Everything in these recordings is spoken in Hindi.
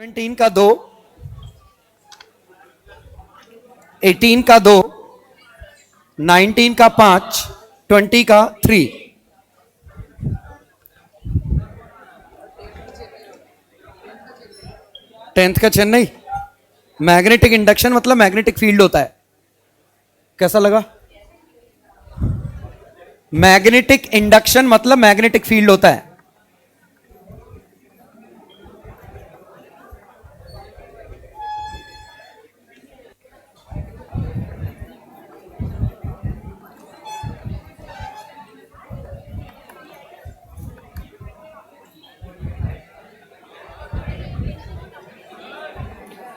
17 का 2, 18 का 2, 19 का 5, 20 का 3। टेंथ का चेन्नई। मैग्नेटिक इंडक्शन मतलब मैग्नेटिक फील्ड होता है। कैसा लगा? मैग्नेटिक इंडक्शन मतलब मैग्नेटिक फील्ड होता है।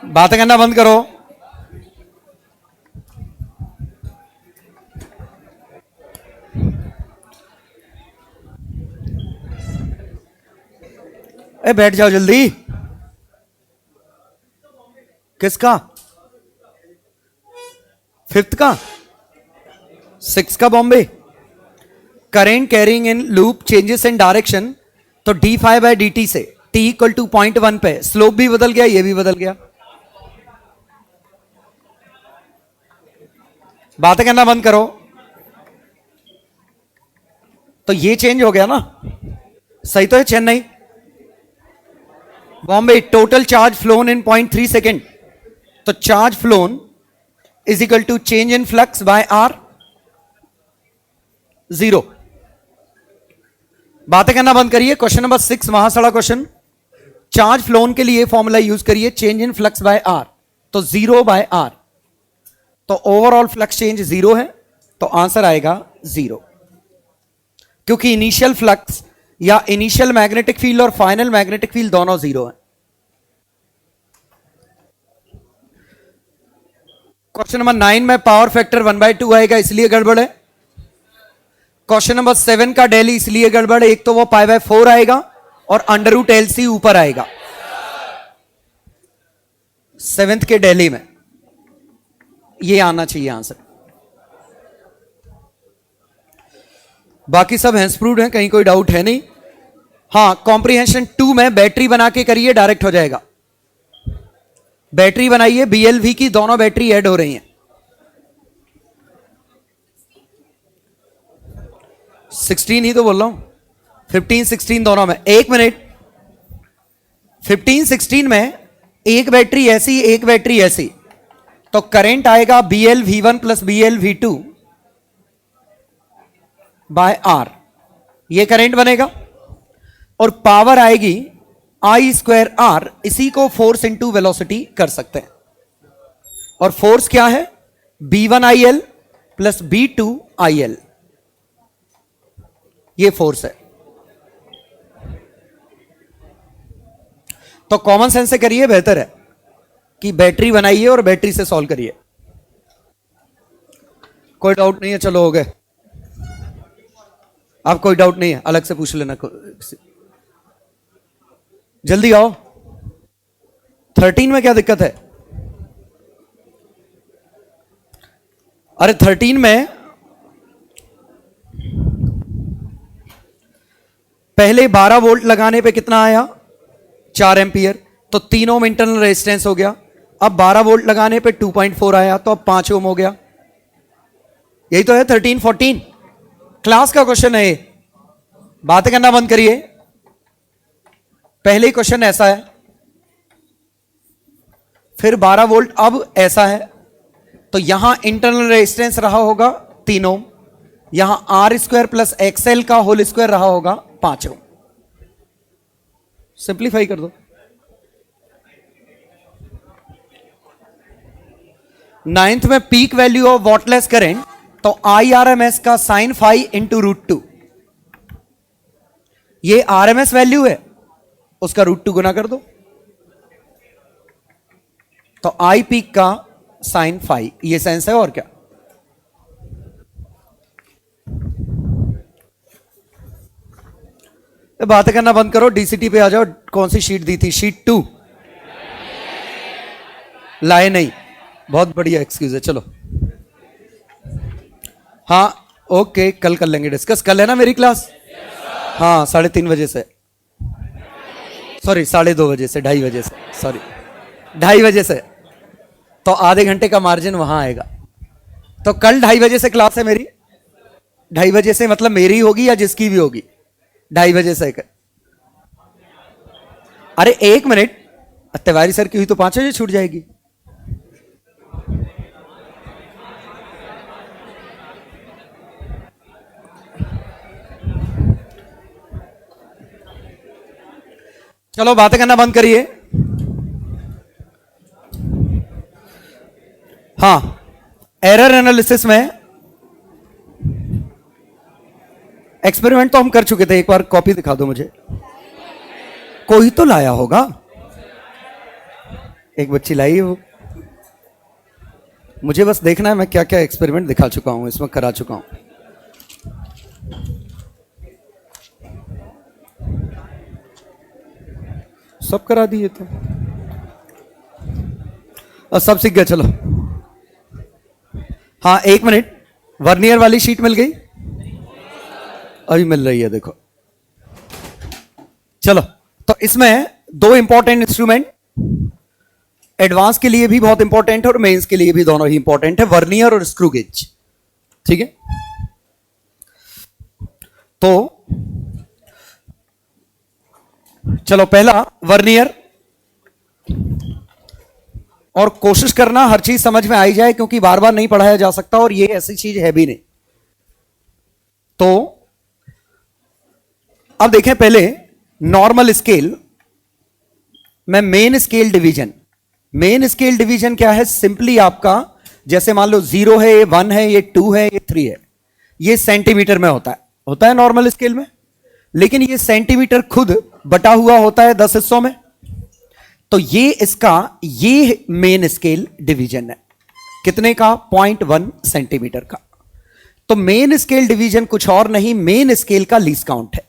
बातें करना बंद करो। बैठ जाओ जल्दी। किसका? फिफ्थ का? सिक्स का Bombay. Current carrying in loop changes in direction, तो D phi by D T से टी इक्वल टू 0.1 पे स्लोप भी बदल गया, ये भी बदल गया। बातें करना बंद करो। तो ये चेंज हो गया ना? सही तो है Chennai. Bombay total charge flown in 0.3 second, तो charge flown is equal to change in flux by R 0। बातें करना बंद करिए। क्वेश्चन नंबर 6 महासड़ा क्वेश्चन। चार्ज फ्लोन के लिए फॉर्मूला यूज करिए, change in flux by R, तो 0 बाय आर, तो ओवरऑल फ्लक्स चेंज 0 है, तो आंसर आएगा 0। क्योंकि इनिशियल फ्लक्स या इनिशियल मैग्नेटिक फील्ड और फाइनल मैग्नेटिक फील्ड दोनों 0 है। क्वेश्चन नंबर 9 में पावर फैक्टर 1/2 आएगा, इसलिए गड़बड़ है। क्वेश्चन नंबर 7 का डेली इसलिए गड़बड़ है, एक तो वो π/4 आएगा और √LC ऊपर आएगा 7th के डेली में। ये आना चाहिए आंसर। बाकी सब हैंसप्रूड हैं, कहीं कोई डाउट है नहीं। हाँ, कॉम्प्रिहेंशन 2 में बैटरी बना के करिए, डायरेक्ट हो जाएगा। बैटरी बनाइए, BLV की दोनों बैटरी ऐड हो रही हैं। 16 ही तो बोल रहा हूं, 15 16 दोनों में। एक मिनट, 15 16 में एक बैटरी ऐसी एक बैटरी ऐसी, तो करंट आएगा BLV1 plus BLV2 by R, ये करंट बनेगा। और पावर आएगी I²R, इसी को फोर्स इंटू वेलोसिटी कर सकते हैं। और फोर्स क्या है? B1IL प्लस B2IL, ये फोर्स है। तो कॉमन सेंस से करिए, बेहतर है कि बैटरी बनाइए और बैटरी से सॉल्व करिए। कोई डाउट नहीं है? चलो हो गए। अब कोई डाउट नहीं है, अलग से पूछ लेना। जल्दी आओ। 13 में क्या दिक्कत है? अरे 13 में पहले 12 वोल्ट लगाने पे कितना आया? 4 एम्पियर, तो 3 ओम इंटरनल रेजिस्टेंस हो गया। अब 12 वोल्ट लगाने पे 2.4 आया, तो अब 5 ओम हो गया। यही तो है 13 14 क्लास का क्वेश्चन है ये। बातें करना बंद करिए। पहले ही क्वेश्चन ऐसा है, फिर 12 वोल्ट अब ऐसा है, तो यहां इंटरनल रेजिस्टेंस रहा होगा 3 ओम, यहां R² प्लस XL का होल स्क्वायर रहा होगा 5 ओम। सिंप्लीफाई कर दो। 9th में peak value of wattless current, तो IRMS का साइन फाई इंटू √2, ये RMS वैल्यू है, उसका √2 गुना कर दो, तो I पीक का साइन फाई, ये सेंस है। और क्या? बातें करना बंद करो, डीसीटी पे आ जाओ। कौन सी शीट दी थी? शीट 2 लाए नहीं, बहुत बढ़िया एक्सक्यूज है। चलो हाँ ओके, कल कर लेंगे डिस्कस। कल है ना मेरी क्लास? हाँ, 3:30 बजे से। सॉरी 2:30 से 2:30 से, सॉरी 2:30 से, तो आधे घंटे का मार्जिन वहां आएगा। तो कल 2:30 से क्लास है मेरी, 2:30 से मतलब मेरी होगी या जिसकी भी होगी, 2:30 से। अरे 1 मिनट, तिवारी सर की हुई तो 5 बजे छूट जाएगी। चलो बातें करना बंद करिए। हाँ, एरर एनालिसिस में एक्सपेरिमेंट तो हम कर चुके थे, एक बार कॉपी दिखा दो मुझे। कोई तो लाया होगा, एक बच्ची लाई है वो। मुझे बस देखना है मैं क्या क्या एक्सपेरिमेंट दिखा चुका हूं, इसमें करा चुका हूं। सब करा दिए थे और सब सीख गए। चलो हाँ 1 मिनट, वर्नियर वाली शीट मिल गई? अभी मिल रही है, देखो। चलो, तो इसमें 2 इंपॉर्टेंट इंस्ट्रूमेंट, एडवांस के लिए भी बहुत इंपॉर्टेंट है और मेंस के लिए भी, दोनों ही इंपॉर्टेंट है, वर्नियर और स्क्रू गेज। ठीक है, तो चलो पहला वर्नियर, और कोशिश करना हर चीज समझ में आई जाए क्योंकि बार बार नहीं पढ़ाया जा सकता और ये ऐसी चीज है भी नहीं। तो अब देखें पहले नॉर्मल स्केल में main scale division. Main scale division क्या है? सिंपली आपका जैसे मान लो 0 है, ये 1 है, ये 2 है, ये 3 है, ये सेंटीमीटर में होता है नॉर्मल स्केल में, लेकिन ये सेंटीमीटर खुद बटा हुआ होता है 10 हिस्सों में। तो ये इसका ये मेन स्केल डिवीजन है, कितने का? 0.1 सेंटीमीटर का। तो मेन स्केल डिवीजन कुछ और नहीं, मेन स्केल का लीस्ट काउंट है।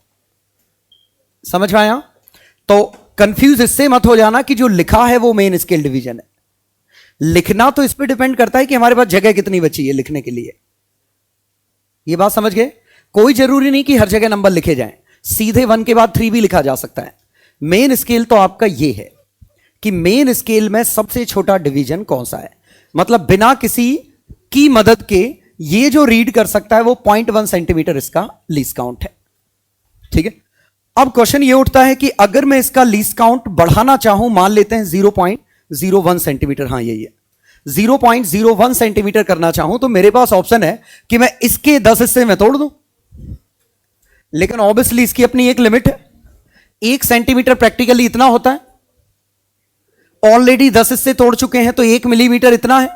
समझ में आया? तो कंफ्यूज इससे मत हो जाना कि जो लिखा है वो मेन स्केल डिवीजन है। लिखना तो इस पर डिपेंड करता है कि हमारे पास जगह कितनी बची है लिखने के लिए। ये बात समझ गए? कोई जरूरी नहीं कि हर जगह नंबर लिखे जाएं, सीधे 1 के बाद 3 भी लिखा जा सकता है। मेन स्केल तो आपका ये है कि मेन स्केल में सबसे छोटा डिवीजन कौन सा है, मतलब बिना किसी की मदद के ये जो रीड कर सकता है वो 0.1 सेंटीमीटर इसका लीस्ट काउंट है। ठीक है, अब क्वेश्चन ये उठता है कि अगर मैं इसका लीस्ट काउंट बढ़ाना चाहूं, मान लेते हैं 0.01 सेंटीमीटर, हाँ यही है, 0.01 सेंटीमीटर करना चाहूं तो मेरे पास ऑप्शन है कि मैं इसके 10 हिस्से में तोड़ दूं, लेकिन ऑब्वियसली इसकी अपनी एक लिमिट है। 1 सेंटीमीटर प्रैक्टिकली इतना होता है, ऑलरेडी 10 हिस्से तोड़ चुके हैं तो 1 मिलीमीटर इतना है,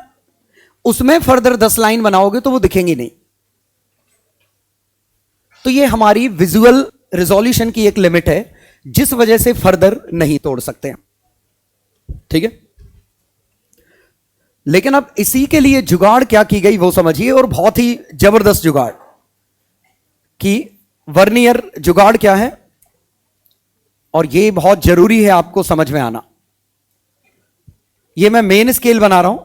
उसमें फर्दर 10 लाइन बनाओगे तो वो दिखेंगी नहीं। तो ये हमारी विजुअल रिजोल्यूशन की एक लिमिट है जिस वजह से फर्दर नहीं तोड़ सकते हैं। ठीक है, लेकिन अब इसी के लिए जुगाड़ क्या की गई वो समझिए, और बहुत ही जबरदस्त जुगाड़ कि वर्नियर जुगाड़ क्या है, और ये बहुत जरूरी है आपको समझ में आना। ये मैं मेन स्केल बना रहा हूं,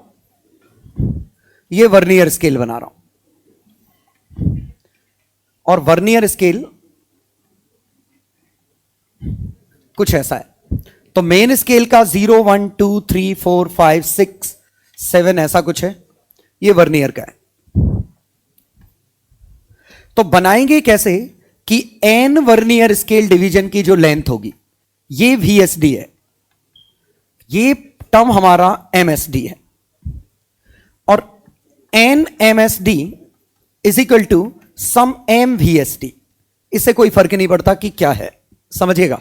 ये वर्नियर स्केल बना रहा हूं, और वर्नियर स्केल कुछ ऐसा है। तो मेन स्केल का 0 1 2 3 4 5 6 7 ऐसा कुछ है, ये वर्नियर का है। तो बनाएंगे कैसे कि एन वर्नियर स्केल डिवीजन की जो लेंथ होगी, ये VSD है, ये टर्म हमारा MSD है, और an MSD is equal to sum M VSD। इससे कोई फर्क नहीं पड़ता कि क्या है, समझिएगा।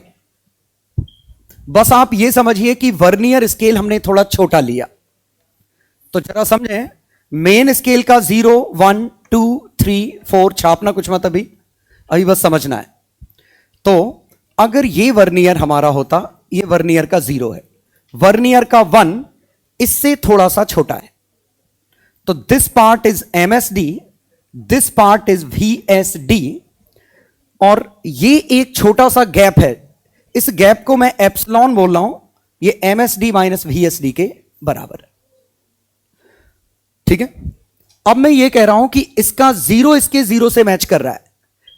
बस आप ये समझिए कि वर्नियर स्केल हमने थोड़ा छोटा लिया। तो जरा समझें, मेन स्केल का 0 1 2 3 4 छापना कुछ मत, अभी बस समझना है। तो अगर ये वर्नियर हमारा होता, ये वर्नियर का 0 है, वर्नियर का 1 इससे थोड़ा सा छोटा है, तो this part is MSD, this part is VSD, और ये एक छोटा सा गैप है, इस गैप को मैं एप्सिलॉन बोल रहा हूं, ये MSD माइनस VSD के बराबर है। ठीक है, अब मैं ये कह रहा हूं कि इसका 0 इसके 0 से मैच कर रहा है,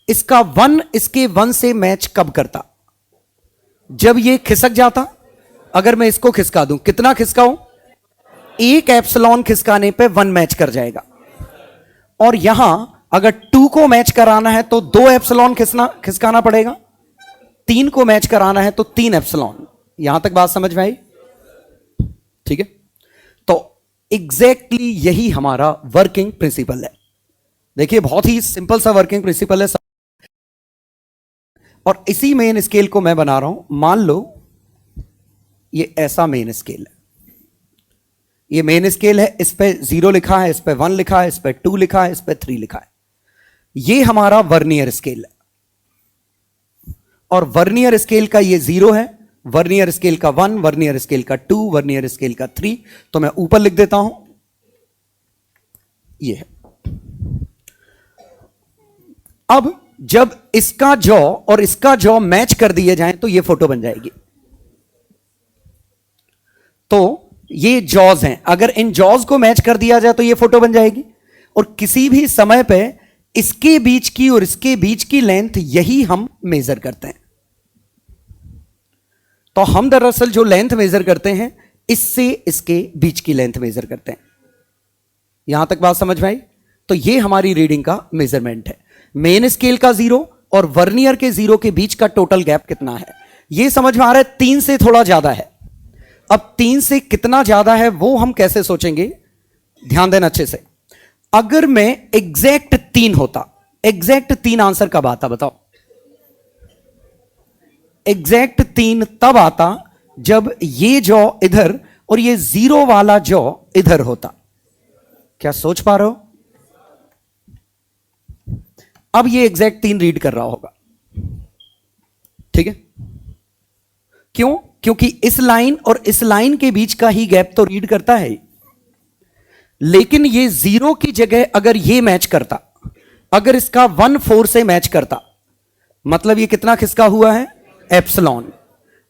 इसका 1 इसके 1 से मैच कब करता? जब ये खिसक जाता, अगर मैं इसको खिसका दूं, कितना खिसकाऊं? एक एप्सिलॉन खिसकाने पे 1 मैच कर जाएगा। और यहां अगर 2 को मैच कराना है तो 2 एप्सिलॉन खिसकाना पड़ेगा, 3 को मैच कराना है तो 3 एप्सिलॉन। यहां तक बात समझ में आई? ठीक है, तो एग्जैक्टली यही हमारा वर्किंग प्रिंसिपल है। देखिए बहुत ही सिंपल सा वर्किंग प्रिंसिपल है, और इसी मेन स्केल को मैं बना रहा हूं। मान लो ये ऐसा मेन स्केल है, ये मेन स्केल है, इस पे 0 लिखा है, इस पे 1 लिखा है, इस पे 2 लिखा है, इस पे 3 लिखा है। ये हमारा वर्नियर स्केल है, और वर्नियर स्केल का ये 0 है, वर्नियर स्केल का 1, वर्नियर स्केल का 2, वर्नियर स्केल का 3। तो मैं ऊपर लिख देता हूं, ये है। अब जब इसका जॉ और इसका जॉ मैच कर दिए जाएं तो ये फोटो बन जाएगी। तो ये जॉज हैं, अगर इन जॉज को मैच कर दिया जाए तो ये फोटो बन जाएगी। और किसी भी समय पे इसके बीच की और इसके बीच की लेंथ यही हम मेजर करते हैं। तो हम दरअसल जो लेंथ मेजर करते हैं, इससे इसके बीच की लेंथ मेजर करते हैं। यहां तक बात समझ में आई? तो ये हमारी रीडिंग का मेजरमेंट है। मेन स्केल का 0 और वर्नियर के 0 के बीच का टोटल गैप कितना है, ये समझ में आ रहा है? 3 से थोड़ा ज्यादा है। अब 3 से कितना ज्यादा है वो हम कैसे सोचेंगे, ध्यान देना अच्छे से। अगर मैं एग्जैक्ट 3 होता, एग्जैक्ट 3 आंसर कब आता बताओ? एग्जैक्ट 3 तब आता जब ये जॉ इधर और ये 0 वाला जॉ इधर होता। क्या सोच पा रहे हो? अब ये एग्जैक्ट 3 रीड कर रहा होगा, ठीक है? क्यों? क्योंकि इस लाइन और इस लाइन के बीच का ही गैप तो रीड करता है। लेकिन ये 0 की जगह अगर ये मैच करता, अगर इसका 1/4 से मैच करता, मतलब ये कितना खिसका हुआ है? एप्सिलॉन।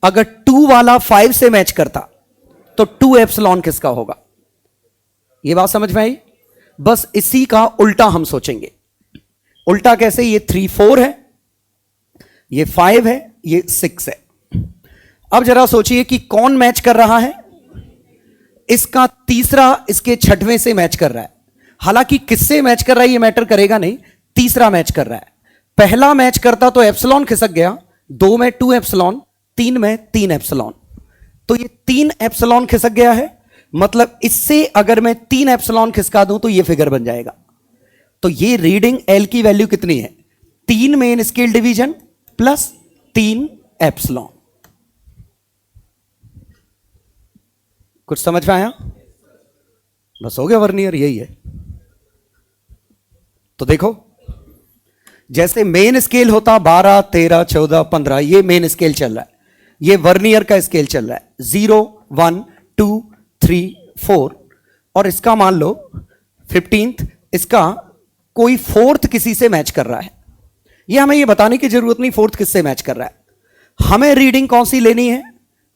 अगर 2 वाला 5 से मैच करता तो 2 एप्सिलॉन किसका होगा? ये बात समझ में आई? बस इसी का उल्टा हम सोचेंगे। उल्टा कैसे? ये 3 4 है, ये 5 है, ये 6 है। अब जरा सोचिए कि कौन मैच कर रहा है? इसका तीसरा इसके छठवें से मैच कर रहा है। हालांकि किससे मैच कर रहा है ये मैटर करेगा नहीं, तीसरा मैच कर रहा है। पहला मैच करता तो एप्सिलॉन खिसक गया, 2 में 2 एप्सिलॉन, 3 में 3 एप्सिलॉन। तो ये 3 एप्सिलॉन खिसक गया है, मतलब इससे अगर मैं 3 एप्सिलॉन खिसका दूं तो ये फिगर बन जाएगा। तो ये रीडिंग एल की वैल्यू कितनी है? 3 main scale division plus 3 epsilon. कुछ समझ में आया? बस हो गया, वर्नियर यही है। तो देखो, जैसे मेन स्केल होता 12 13 14 15, ये मेन स्केल चल रहा है, ये वर्नियर का स्केल चल रहा है 0 1 2 3 4, और इसका मान लो 15th, इसका कोई 4th किसी से मैच कर रहा है। ये हमें ये बताने की जरूरत नहीं 4th किससे मैच कर रहा है, हमें रीडिंग कौन सी लेनी है?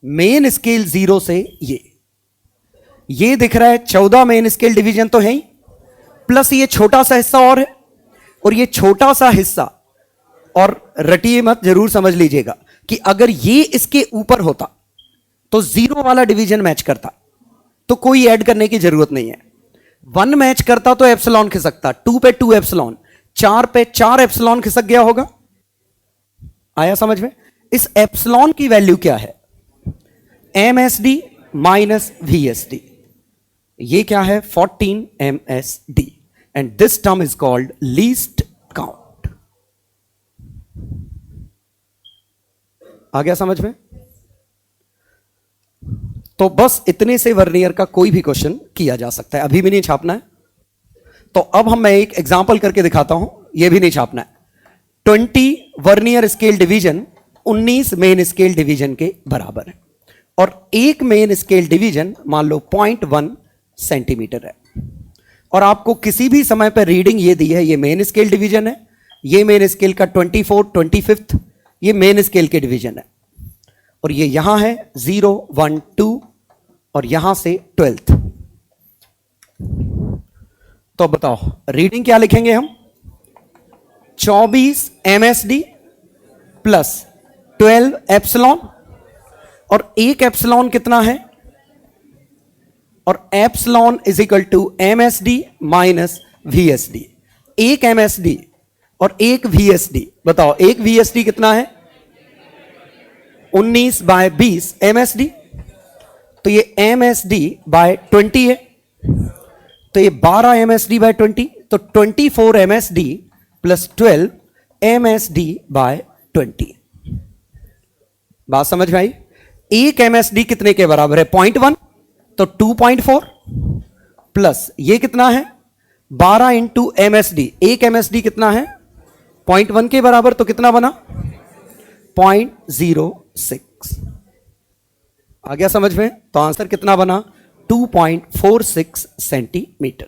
मेन स्केल 0 से ये दिख रहा है 14 मेन स्केल डिवीजन तो है ही, प्लस ये छोटा सा हिस्सा और है, और ये छोटा सा हिस्सा, और रटिए मत, जरूर समझ लीजिएगा कि अगर ये इसके ऊपर होता तो 0 वाला डिवीजन मैच करता, तो कोई ऐड करने की जरूरत नहीं है। 1 मैच करता तो एप्सिलॉन खिसकता, 2 पे 2 एप्सिलॉन, 4 पे 4 एप्सिलॉन खिसक गया होगा। आया समझ में? इस एप्सिलॉन की वैल्यू क्या है? MSD minus VSD। ये क्या है? 14 MSD, and this term is called least count. आ गया समझ में? तो बस इतने से वर्नियर का कोई भी क्वेश्चन किया जा सकता है। अभी भी नहीं छापना है, तो अब मैं एक एग्जांपल करके दिखाता हूं, यह भी नहीं छापना है। 20 vernier scale division 19 main scale division के बराबर है, और एक मेन स्केल डिवीजन मान लो 0.1 सेंटीमीटर है, और आपको किसी भी समय पर रीडिंग ये दी है, ये मेन स्केल डिवीजन है, ये मेन स्केल का 24 25th, ये मेन स्केल के डिवीजन है, और ये यहां है 0 1 2, और यहां से 12th। तो बताओ रीडिंग क्या लिखेंगे हम? 24 MSD प्लस 12 एप्सिलॉन और एक एप्सिलॉन कितना है, और epsilon is equal to MSD minus VSD। एक MSD और एक VSD, बताओ एक VSD कितना है, 19/20 MSD, तो ये MSD बाय 20 है, तो ये 12 MSD बाय 20, तो 24 MSD प्लस 12 MSD बाय 20। बात समझ में आई? एक MSD कितने के बराबर है, 0.1, तो 2.4 प्लस ये कितना है 12 इंटू MSD, एक MSD कितना है 0.1 के बराबर, तो कितना बना 0.06। आ गया समझ में? तो आंसर कितना बना 2.46 सेंटीमीटर।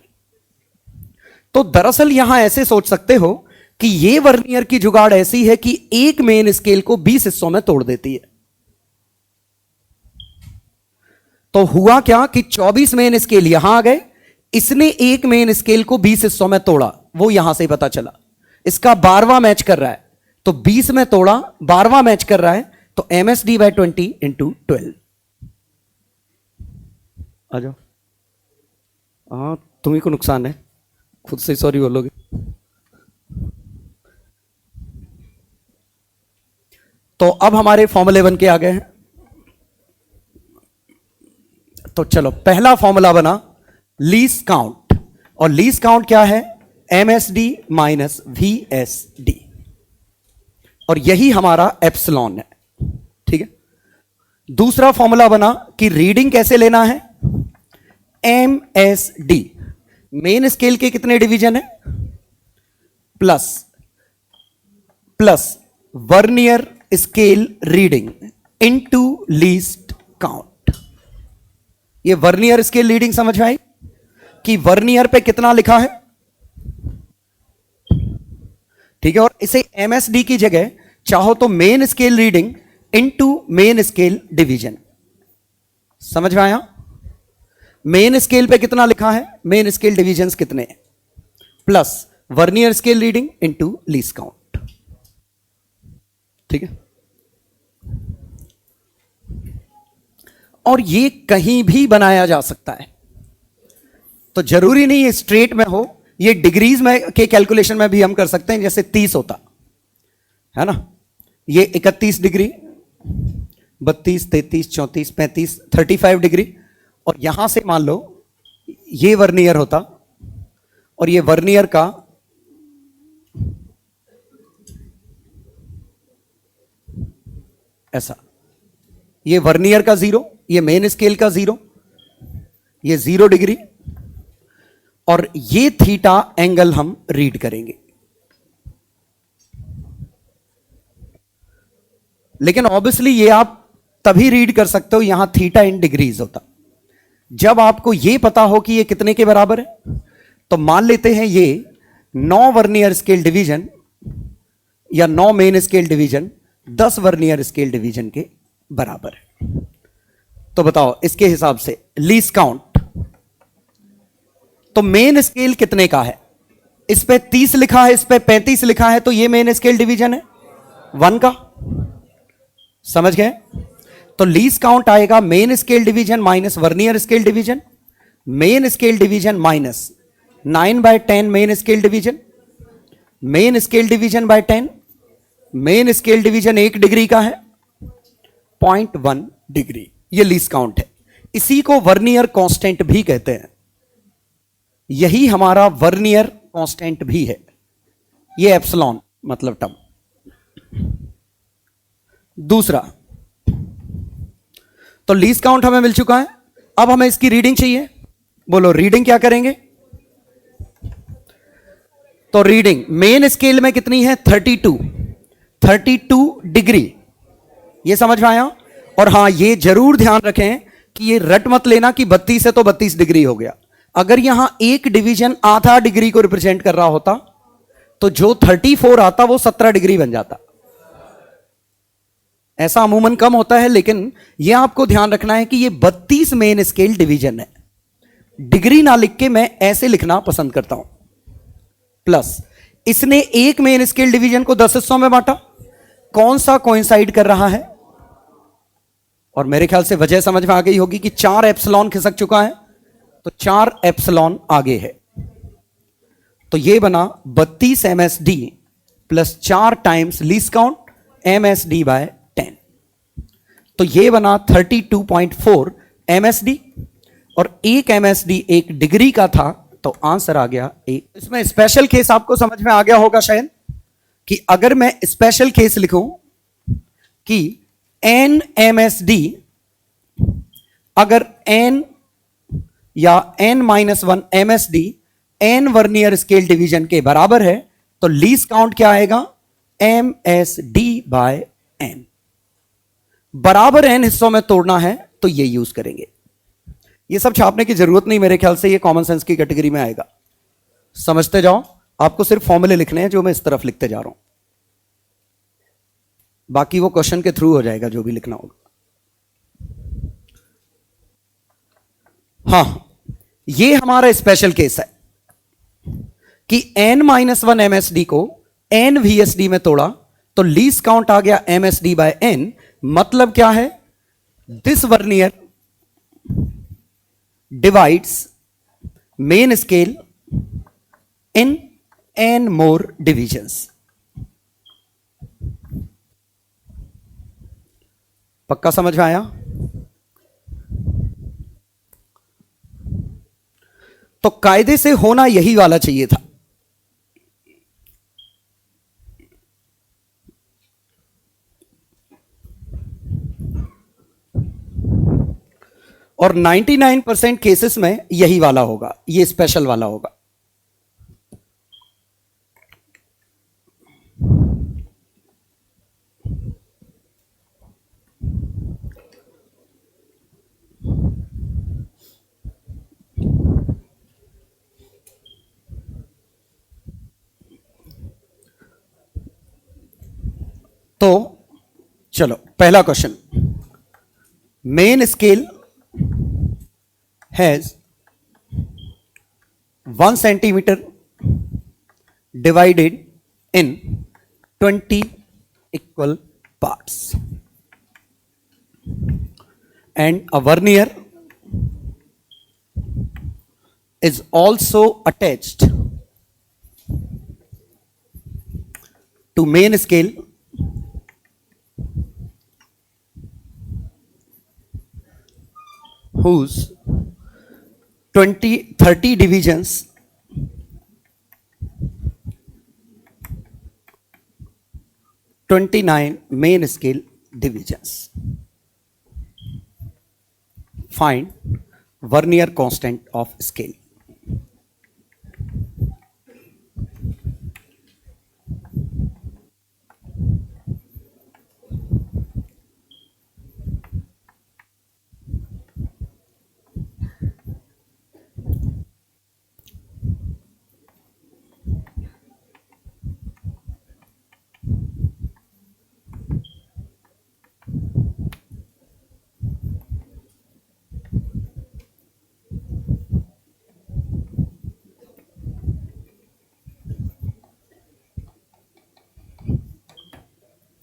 तो दरअसल यहां ऐसे सोच सकते हो कि ये वर्नियर की जुगाड़ ऐसी है कि एक मेन स्केल को 20 हिस्सों में तोड़ देती है। तो हुआ क्या कि 24 मेन स्केल यहां आ गए, इसने एक मेन स्केल को 20 हिस्सों में तोड़ा, वो यहां से पता चला। इसका 12वां मैच कर रहा है, तो 20 में तोड़ा, 12वां मैच कर रहा है, तो MSD बाय 20 इंटू 12। आ जाओ, हाँ तुम्ही को नुकसान है, खुद से सॉरी बोलोगे। तो अब हमारे फॉर्मूले बन के आ गए हैं। तो चलो, पहला फॉर्मूला बना लीस्ट काउंट, और लीस्ट काउंट क्या है, MSD माइनस VSD, और यही हमारा एप्सिलॉन है। ठीक है। दूसरा फॉर्मूला बना कि रीडिंग कैसे लेना है, MSD, मेन स्केल के कितने डिवीजन है, plus vernier scale reading into least count. ये वर्नियर स्केल रीडिंग समझ में आई कि वर्नियर पे कितना लिखा है, ठीक है। और इसे MSD की जगह चाहो तो main scale reading into main scale division, समझ में आया? मेन स्केल पे कितना लिखा है, मेन स्केल डिवीजन्स कितने हैं, plus vernier scale reading into least count. ठीक है। और ये कहीं भी बनाया जा सकता है, तो जरूरी नहीं है स्ट्रेट में हो, ये डिग्रीज में के कैलकुलेशन में भी हम कर सकते हैं। जैसे 30 होता है ना, ये 31 डिग्री, 32, 33, 34, 35, 35 डिग्री, और यहां से मान लो ये वर्नियर होता, और ये वर्नियर का ऐसा, ये वर्नियर का 0, ये मेन स्केल का 0, ये 0 डिग्री, और ये थीटा एंगल हम रीड करेंगे। लेकिन ऑब्वियसली ये आप तभी रीड कर सकते हो, यहां थीटा इन डिग्रीज होता, जब आपको ये पता हो कि ये कितने के बराबर है। तो मान लेते हैं ये 9 वर्नियर स्केल डिवीजन या 9 main scale division 10 vernier scale division के बराबर है। तो बताओ इसके हिसाब से लीस्ट काउंट, तो मेन स्केल कितने का है, इस पे 30 लिखा है, इस पे 35 लिखा है, तो ये मेन स्केल डिवीजन है 1 का, समझ गए? तो लीस्ट काउंट आएगा main scale division minus vernier scale division, main scale division minus 9/10 main scale division, main scale division bye 10, main scale division 1 degree का है 0.1 डिग्री, ये लीस्ट काउंट है। इसी को वर्नियर कांस्टेंट भी कहते हैं, यही हमारा वर्नियर कांस्टेंट भी है, ये एप्सिलॉन मतलब टर्म। दूसरा, तो लीस्ट काउंट हमें मिल चुका है, अब हमें इसकी रीडिंग चाहिए। बोलो रीडिंग क्या करेंगे? तो रीडिंग मेन स्केल में कितनी है 32 डिग्री, ये समझ में आया? और हां ये जरूर ध्यान रखें कि ये रट मत लेना कि 32 है तो 32 डिग्री हो गया। अगर यहां एक डिवीजन आधा डिग्री को रिप्रेजेंट कर रहा होता तो जो 34 आता वो 17 डिग्री बन जाता। ऐसा अमूमन कम होता है, लेकिन यह आपको ध्यान रखना है कि ये 32 मेन स्केल डिवीजन है। डिग्री ना लिख के मैं ऐसे लिखना पसंद करता हूं। प्लस इसने एक मेन स्केल डिवीजन को 10 हिस्सों में बांटा, कौन सा कोइंसाइड कर रहा है? और मेरे ख्याल से वजह समझ में आ गई होगी कि 4 एप्सिलॉन खिसक चुका है, तो 4 एप्सिलॉन आगे है, तो ये बना 32 MSD plus 4 times least count MSD by 10, तो ये बना 32.4 MSD, और 1 MSD 1 डिग्री का था, तो आंसर आ गया 1। इसमें स्पेशल केस आपको समझ में आ गया होगा शायद, कि अगर मैं स्पेशल केस लिखूं कि n MSD अगर n या n-1 MSD n vernier scale division के बराबर है, तो लीस्ट काउंट क्या आएगा, MSD बाय n। बराबर n हिस्सों में तोड़ना है तो ये यूज करेंगे। ये सब छापने की जरूरत नहीं, मेरे ख्याल से ये कॉमन सेंस की कैटेगरी में आएगा। समझते जाओ, आपको सिर्फ फॉर्मूले लिखने हैं जो मैं इस तरफ लिखते जा रहा हूं, बाकी वो क्वेश्चन के थ्रू हो जाएगा जो भी लिखना होगा। हां, ये हमारा स्पेशल केस है कि n-1 MSD को n VSD में तोड़ा तो लीस्ट काउंट आ गया MSD बाय n। मतलब क्या है, this vernier divides main scale in n more divisions। पक्का समझ में आया? तो कायदे से होना यही वाला चाहिए था। और 99% केसेस में यही वाला होगा, ये स्पेशल वाला होगा। तो चलो पहला question, main scale has 1 centimeter divided in 20 equal parts, and a vernier is also attached to main scale whose 30 divisions main scale divisions। Find vernier constant of scale।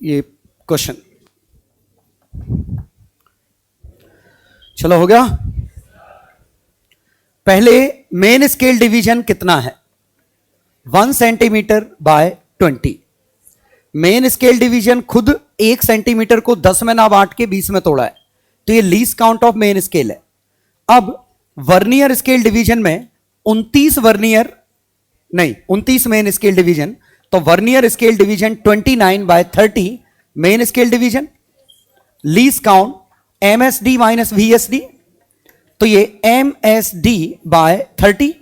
ये क्वेश्चन चलो हो गया। पहले मेन स्केल डिवीजन कितना है, 1 centimetre bye 20। Main scale division खुद 1 सेंटीमीटर को 10 में ना बांट के 20 में तोड़ा है, तो ये least count of main scale है। अब वर्नियर स्केल डिवीजन में 29 मेन स्केल डिवीजन, तो vernier scale division 29 by 30 main scale division, least count MSD minus VSD, तो ये MSD बाय 30,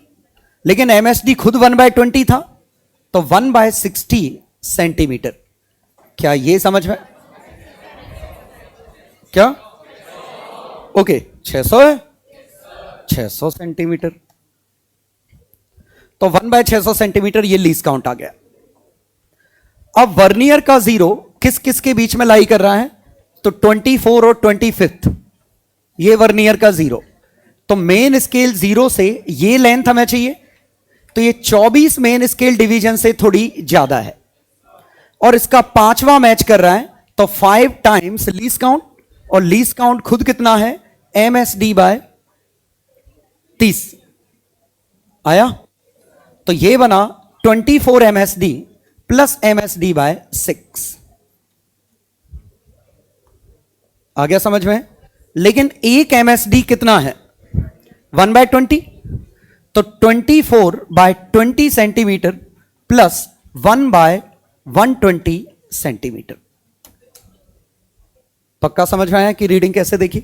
लेकिन MSD खुद 1/20 था, तो 1/60 सेंटीमीटर। क्या ये समझ में, क्या ओके 600 है, 600 सेंटीमीटर, तो 1/600 सेंटीमीटर ये लीस्ट काउंट आ गया। अब वर्नियर का जीरो किस किस के बीच में लाई कर रहा है, तो 24 और 25, ये वर्नियर का जीरो, तो मेन स्केल जीरो से ये लेंथ हमें चाहिए, तो ये 24 मेन स्केल डिवीजन से थोड़ी ज्यादा है, और इसका 5वां मैच कर रहा है, तो 5 टाइम्स लीस्ट काउंट और लीस्ट काउंट खुद कितना है, MSD बाय 30 आया। तो ये बना 24 MSD प्लस MSD बाय 6। आ गया समझ में। लेकिन एक MSD कितना है, 1/20, तो 24/20 सेंटीमीटर प्लस 1/120 सेंटीमीटर। पक्का समझ में आया कि रीडिंग कैसे देखी।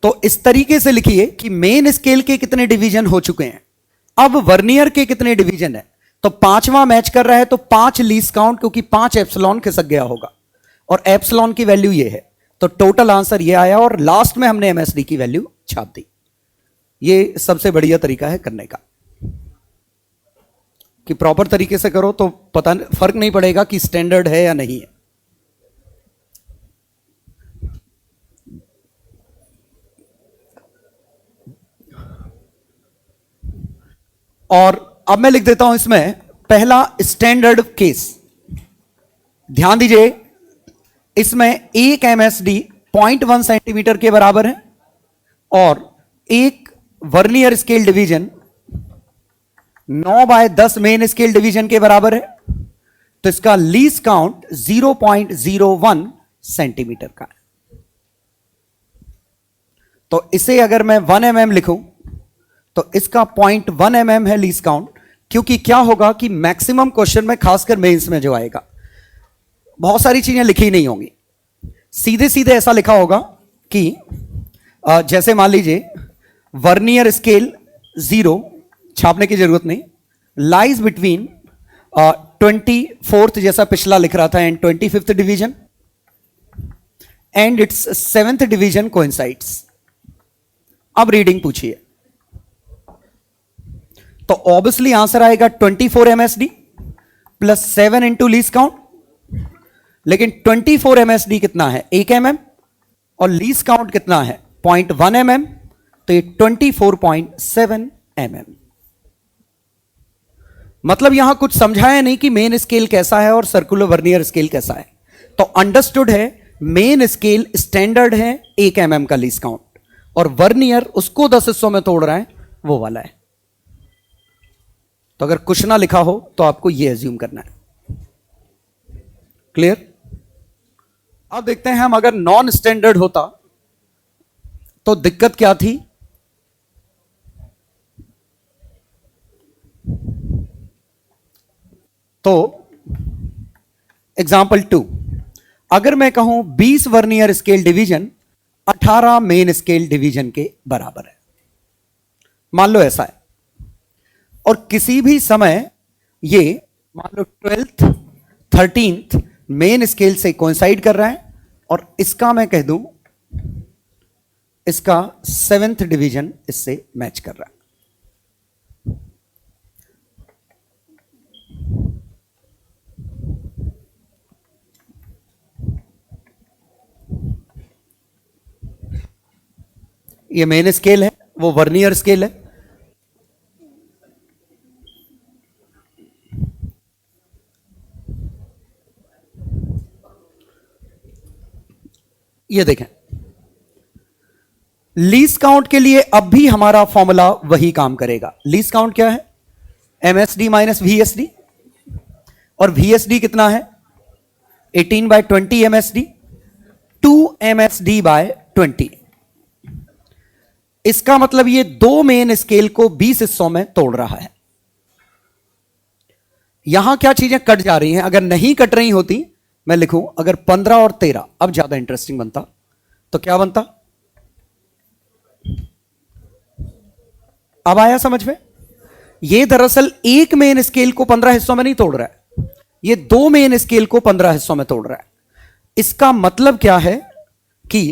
तो इस तरीके से लिखिए कि मेन स्केल के कितने डिवीजन हो चुके हैं, अब वर्नियर के कितने डिवीजन है। तो पांचवां मैच कर रहा है तो 5 लीस्ट काउंट, क्योंकि 5 एप्सिलॉन खिसक गया होगा और एप्सिलॉन की वैल्यू ये है। तो टोटल आंसर ये आया और लास्ट में हमने MSD की वैल्यू छाप दी। ये सबसे बढ़िया तरीका है करने का कि प्रॉपर तरीके से करो तो पता फर्क नहीं पड़ेगा कि स्टैंडर्ड है या नहीं है। और अब मैं लिख देता हूं इसमें पहला स्टैंडर्ड केस। ध्यान दीजिए, इसमें एक MSD 0.1 सेंटीमीटर के बराबर है और एक vernier scale division 9/10 main scale division के बराबर है। तो इसका लीस्ट काउंट 0.01 सेंटीमीटर का है। तो इसे अगर मैं 1 mm लिखूं तो इसका 0.1 mm है लीस्ट काउंट, क्योंकि क्या होगा कि मैक्सिमम क्वेश्चन में खासकर मेंस में जो आएगा बहुत सारी चीजें लिखी नहीं होंगी, सीधे सीधे ऐसा लिखा होगा कि जैसे मान लीजिए वर्नियर स्केल 0, छापने की जरूरत नहीं, लाइज बिटवीन 24th जैसा पिछला लिख रहा था and 25th division and it's 7th division coincides. अब रीडिंग पूछिए तो ऑब्वियसली आंसर आएगा 24 MSD plus 7 into least count. लेकिन 24 MSD कितना है, 1 mm, और लीस्ट काउंट कितना है 0.1 mm, तो ये 24.7 mm। मतलब यहां कुछ समझाया नहीं कि मेन स्केल कैसा है और सर्कुलर वर्नियर स्केल कैसा है। तो अंडरस्टूड है मेन स्केल स्टैंडर्ड है 1 mm का लीस्ट काउंट, और वर्नियर उसको 10 हिस्सों में तोड़ रहा है, वो वाला है। तो अगर कुछ ना लिखा हो तो आपको यह एज्यूम करना है। क्लियर। अब देखते हैं हम अगर नॉन स्टैंडर्ड होता तो दिक्कत क्या थी। तो एग्जाम्पल 2, अगर मैं कहूं 20 vernier scale division 18 main scale division के बराबर है, मान लो ऐसा है, और किसी भी समय ये मान लो 12th 13th मेन स्केल से कोइंसाइड कर रहा है, और इसका मैं कह दूं इसका 7th डिवीजन इससे मैच कर रहा है। ये मेन स्केल है, वो वर्नियर स्केल है। ये देखें, लीस्ट काउंट के लिए अब भी हमारा फॉर्मूला वही काम करेगा। लीस्ट काउंट क्या है, MSD माइनस VSD, और VSD कितना है 18/20 MSD, 2 MSD बाय 20। इसका मतलब ये दो मेन स्केल को 20 हिस्सों में तोड़ रहा है। यहां क्या चीजें कट जा रही हैं, अगर नहीं कट रही होती मैं लिखूं अगर 15 और 13, अब ज्यादा इंटरेस्टिंग बनता। तो क्या बनता, अब आया समझ में। ये दरअसल एक मेन स्केल को 15 हिस्सों में नहीं तोड़ रहा है, ये दो मेन स्केल को 15 हिस्सों में तोड़ रहा है। इसका मतलब क्या है कि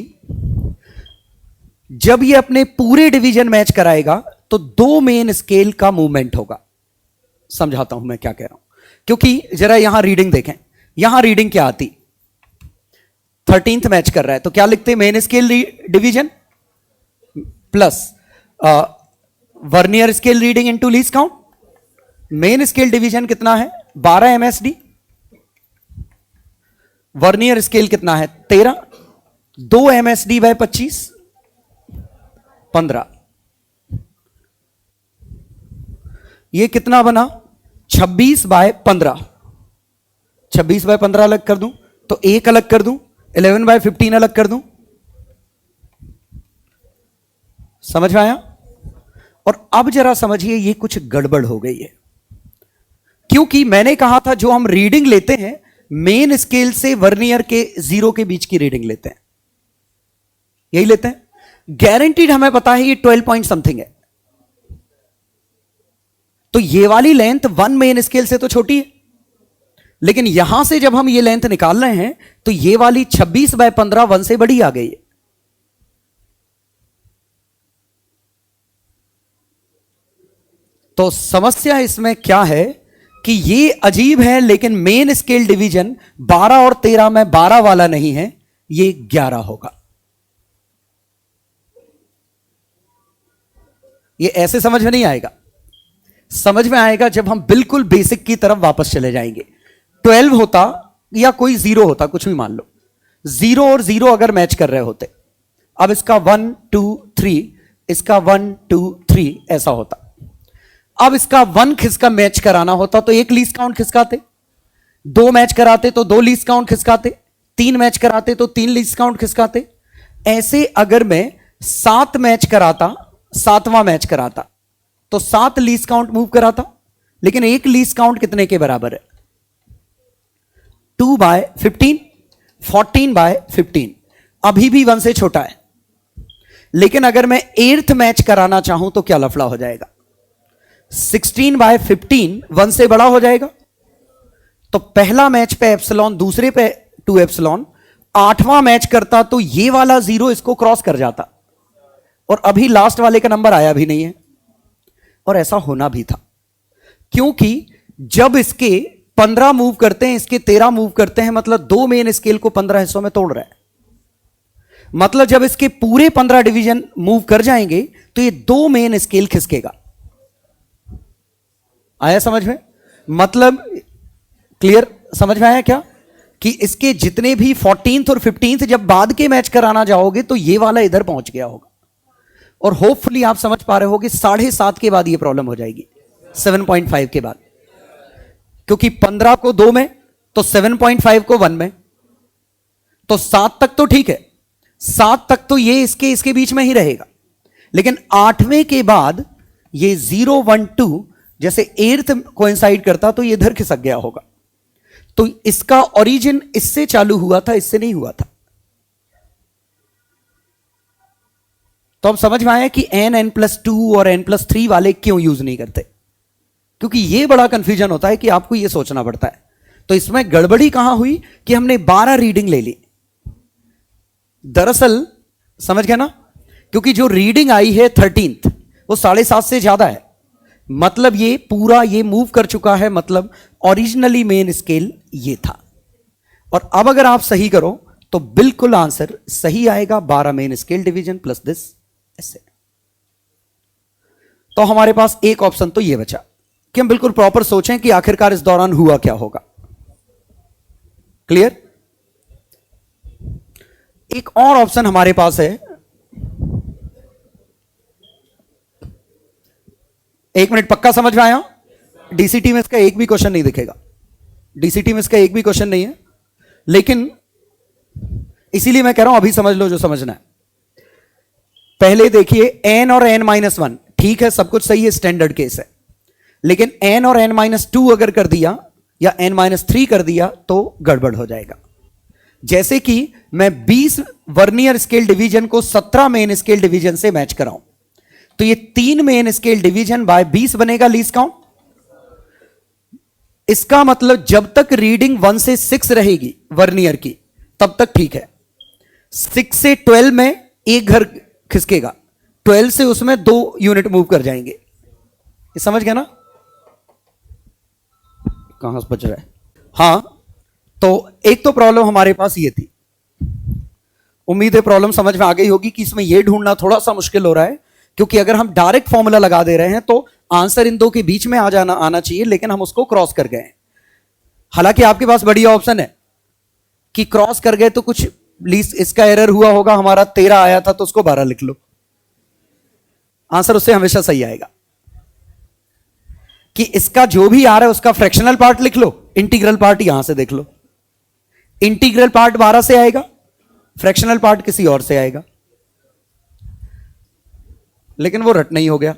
जब ये अपने पूरे डिवीजन मैच कराएगा तो दो मेन स्केल का मूवमेंट होगा। समझाता हूं मैं क्या कह रहा हूं, क्योंकि जरा यहां रीडिंग देखें, यहां रीडिंग क्या आती, 13th मैच कर रहा है तो क्या लिखते, main scale division plus vernier scale reading into least count. Main scale division कितना है 12 एमएसडी, वर्नियर स्केल कितना है 13, 2 एमएसडी बाय 25 15, ये कितना बना 26 बाय 15, 26 बाय 15 अलग कर दूं तो 1 अलग कर दूं, 11 बाय 15 अलग कर दूं, समझ में आया। और अब जरा समझिए ये कुछ गड़बड़ हो गई है, क्योंकि मैंने कहा था जो हम रीडिंग लेते हैं मेन स्केल से वर्नियर के 0 के बीच की रीडिंग लेते हैं, यही लेते हैं, गारंटीड हमें पता है ये 12 पॉइंट समथिंग है, तो ये वाली लेंथ 1 मेन स्केल से तो छोटी है, लेकिन यहां से जब हम ये लेंथ निकाल रहे हैं तो ये वाली 26 बाय 15 1 से बड़ी आ गई है। तो समस्या इसमें क्या है कि ये अजीब है, लेकिन मेन स्केल डिवीजन 12 और 13 में 12 वाला नहीं है, ये 11 होगा। ये ऐसे समझ में नहीं आएगा, समझ में आएगा जब हम बिल्कुल बेसिक की तरफ वापस चले जाएंगे। 12 होता या कोई 0 होता, कुछ भी मान लो, 0 और 0 अगर मैच कर रहे होते, अब इसका 1 2 3, इसका 1 2 3 ऐसा होता, अब इसका 1 खिसका मैच कराना होता तो 1 लीस्ट काउंट खिसकाते, 2 मैच कराते तो 2 लीस्ट काउंट खिसकाते, 3 मैच कराते तो 3 लीस्ट काउंट खिसकाते। ऐसे अगर मैं 7 मैच कराता, 7वां मैच कराता तो 7 लीस्ट काउंट मूव कराता, लेकिन 1 लीस्ट काउंट कितने के बराबर है 2 बाय 15, 14 बाय 15, अभी भी 1 से छोटा है। लेकिन अगर मैं 8th मैच कराना चाहूं तो क्या लफड़ा हो जाएगा 16 बाय 15 1 से बड़ा हो जाएगा। तो पहला मैच पे एप्सिलॉन, दूसरे पे 2 एप्सिलॉन, 8वां मैच करता तो ये वाला 0 इसको क्रॉस कर जाता, और अभी लास्ट वाले का नंबर आया भी नहीं है। और ऐसा होना भी था, क्योंकि जब इसके 15 मूव करते हैं, इसके 13 मूव करते हैं, मतलब 2 मेन स्केल को 15 हिस्सों में तोड़ रहा है। मतलब जब इसके पूरे 15 डिवीजन मूव कर जाएंगे तो ये 2 मेन स्केल खिसकेगा। आया समझ में? मतलब क्लियर समझ में आया क्या कि इसके जितने भी 14th और 15th जब बाद के मैच कराना जाओगे तो ये वाला इधर पहुंच गया होगा। और होपफुली आप समझ पा रहे होगे 7.5 के बाद ये प्रॉब्लम हो जाएगी, 7.5 के बाद, क्योंकि 15 को 2 में तो 7.5 को 1 में, तो 7 तक तो ठीक है, 7 तक तो ये इसके बीच में ही रहेगा। लेकिन 8वें के बाद ये 0 1 2 जैसे 8th कोइंसाइड करता तो ये इधर खिसक गया होगा। तो इसका ओरिजिन इससे चालू हुआ था, इससे नहीं हुआ था। तो अब समझ में आया कि n+2 और n+3 वाले क्यों यूज नहीं करते, क्योंकि यह बड़ा कंफ्यूजन होता है कि आपको यह सोचना पड़ता है। तो इसमें गड़बड़ी कहां हुई कि हमने 12 रीडिंग ले ली। दरअसल समझ गया ना, क्योंकि जो रीडिंग आई है 13th वो 7.5 से ज्यादा है, मतलब ये पूरा ये मूव कर चुका है, मतलब ओरिजिनली मेन स्केल ये था। और अब अगर आप सही करो तो बिल्कुल आंसर सही आएगा, 12 main scale division plus this ऐसे। तो हमारे पास एक ऑप्शन तो ये बचा कि हम बिल्कुल प्रॉपर सोचें कि आखिरकार इस दौरान हुआ क्या होगा। क्लियर? एक और ऑप्शन हमारे पास है, 1 मिनट, पक्का समझ में आया? डीसीटी में इसका एक भी क्वेश्चन नहीं दिखेगा, डीसीटी में इसका एक भी क्वेश्चन नहीं है, लेकिन इसीलिए मैं कह रहा हूं अभी समझ लो जो समझना है। पहले देखिए n और n-1, ठीक है, सब कुछ सही है, स्टैंडर्ड केस है। लेकिन n और n-2 अगर कर दिया या n-3 कर दिया तो गड़बड़ हो जाएगा। जैसे कि मैं 20 वर्नियर स्केल डिवीजन को 17 मेन स्केल डिवीजन से मैच कराऊं तो ये 3 मेन स्केल डिवीजन बाय 20 बनेगा लीस्ट काउंट। इसका मतलब जब तक रीडिंग 1 से 6 रहेगी वर्नियर की तब तक ठीक है। 6 से 12 में एक घर खिसकेगा, 12 से उसमें 2 यूनिट मूव कर जाएंगे। ये समझ गया ना? कहां से बच रहा है? हां, तो एक तो प्रॉब्लम हमारे पास ये थी, उम्मीद है प्रॉब्लम समझ में आ गई होगी कि इसमें यह ढूंढना थोड़ा सा मुश्किल हो रहा है क्योंकि अगर हम डायरेक्ट फॉर्मूला लगा दे रहे हैं तो आंसर इन दो के बीच में आना चाहिए, लेकिन हम उसको क्रॉस कर गए। हालांकि आपके पास बढ़िया ऑप्शन है कि क्रॉस कर गए तो कुछ लीस्ट इसका एरर हुआ होगा, हमारा 13 आया था तो उसको 12 लिख लो, आंसर उससे हमेशा सही आएगा। कि इसका जो भी आ रहा है उसका फ्रैक्शनल पार्ट लिख लो, इंटीग्रल पार्ट यहां से देख लो, इंटीग्रल पार्ट 12 से आएगा, फ्रैक्शनल पार्ट किसी और से आएगा, लेकिन वो रट नहीं हो गया।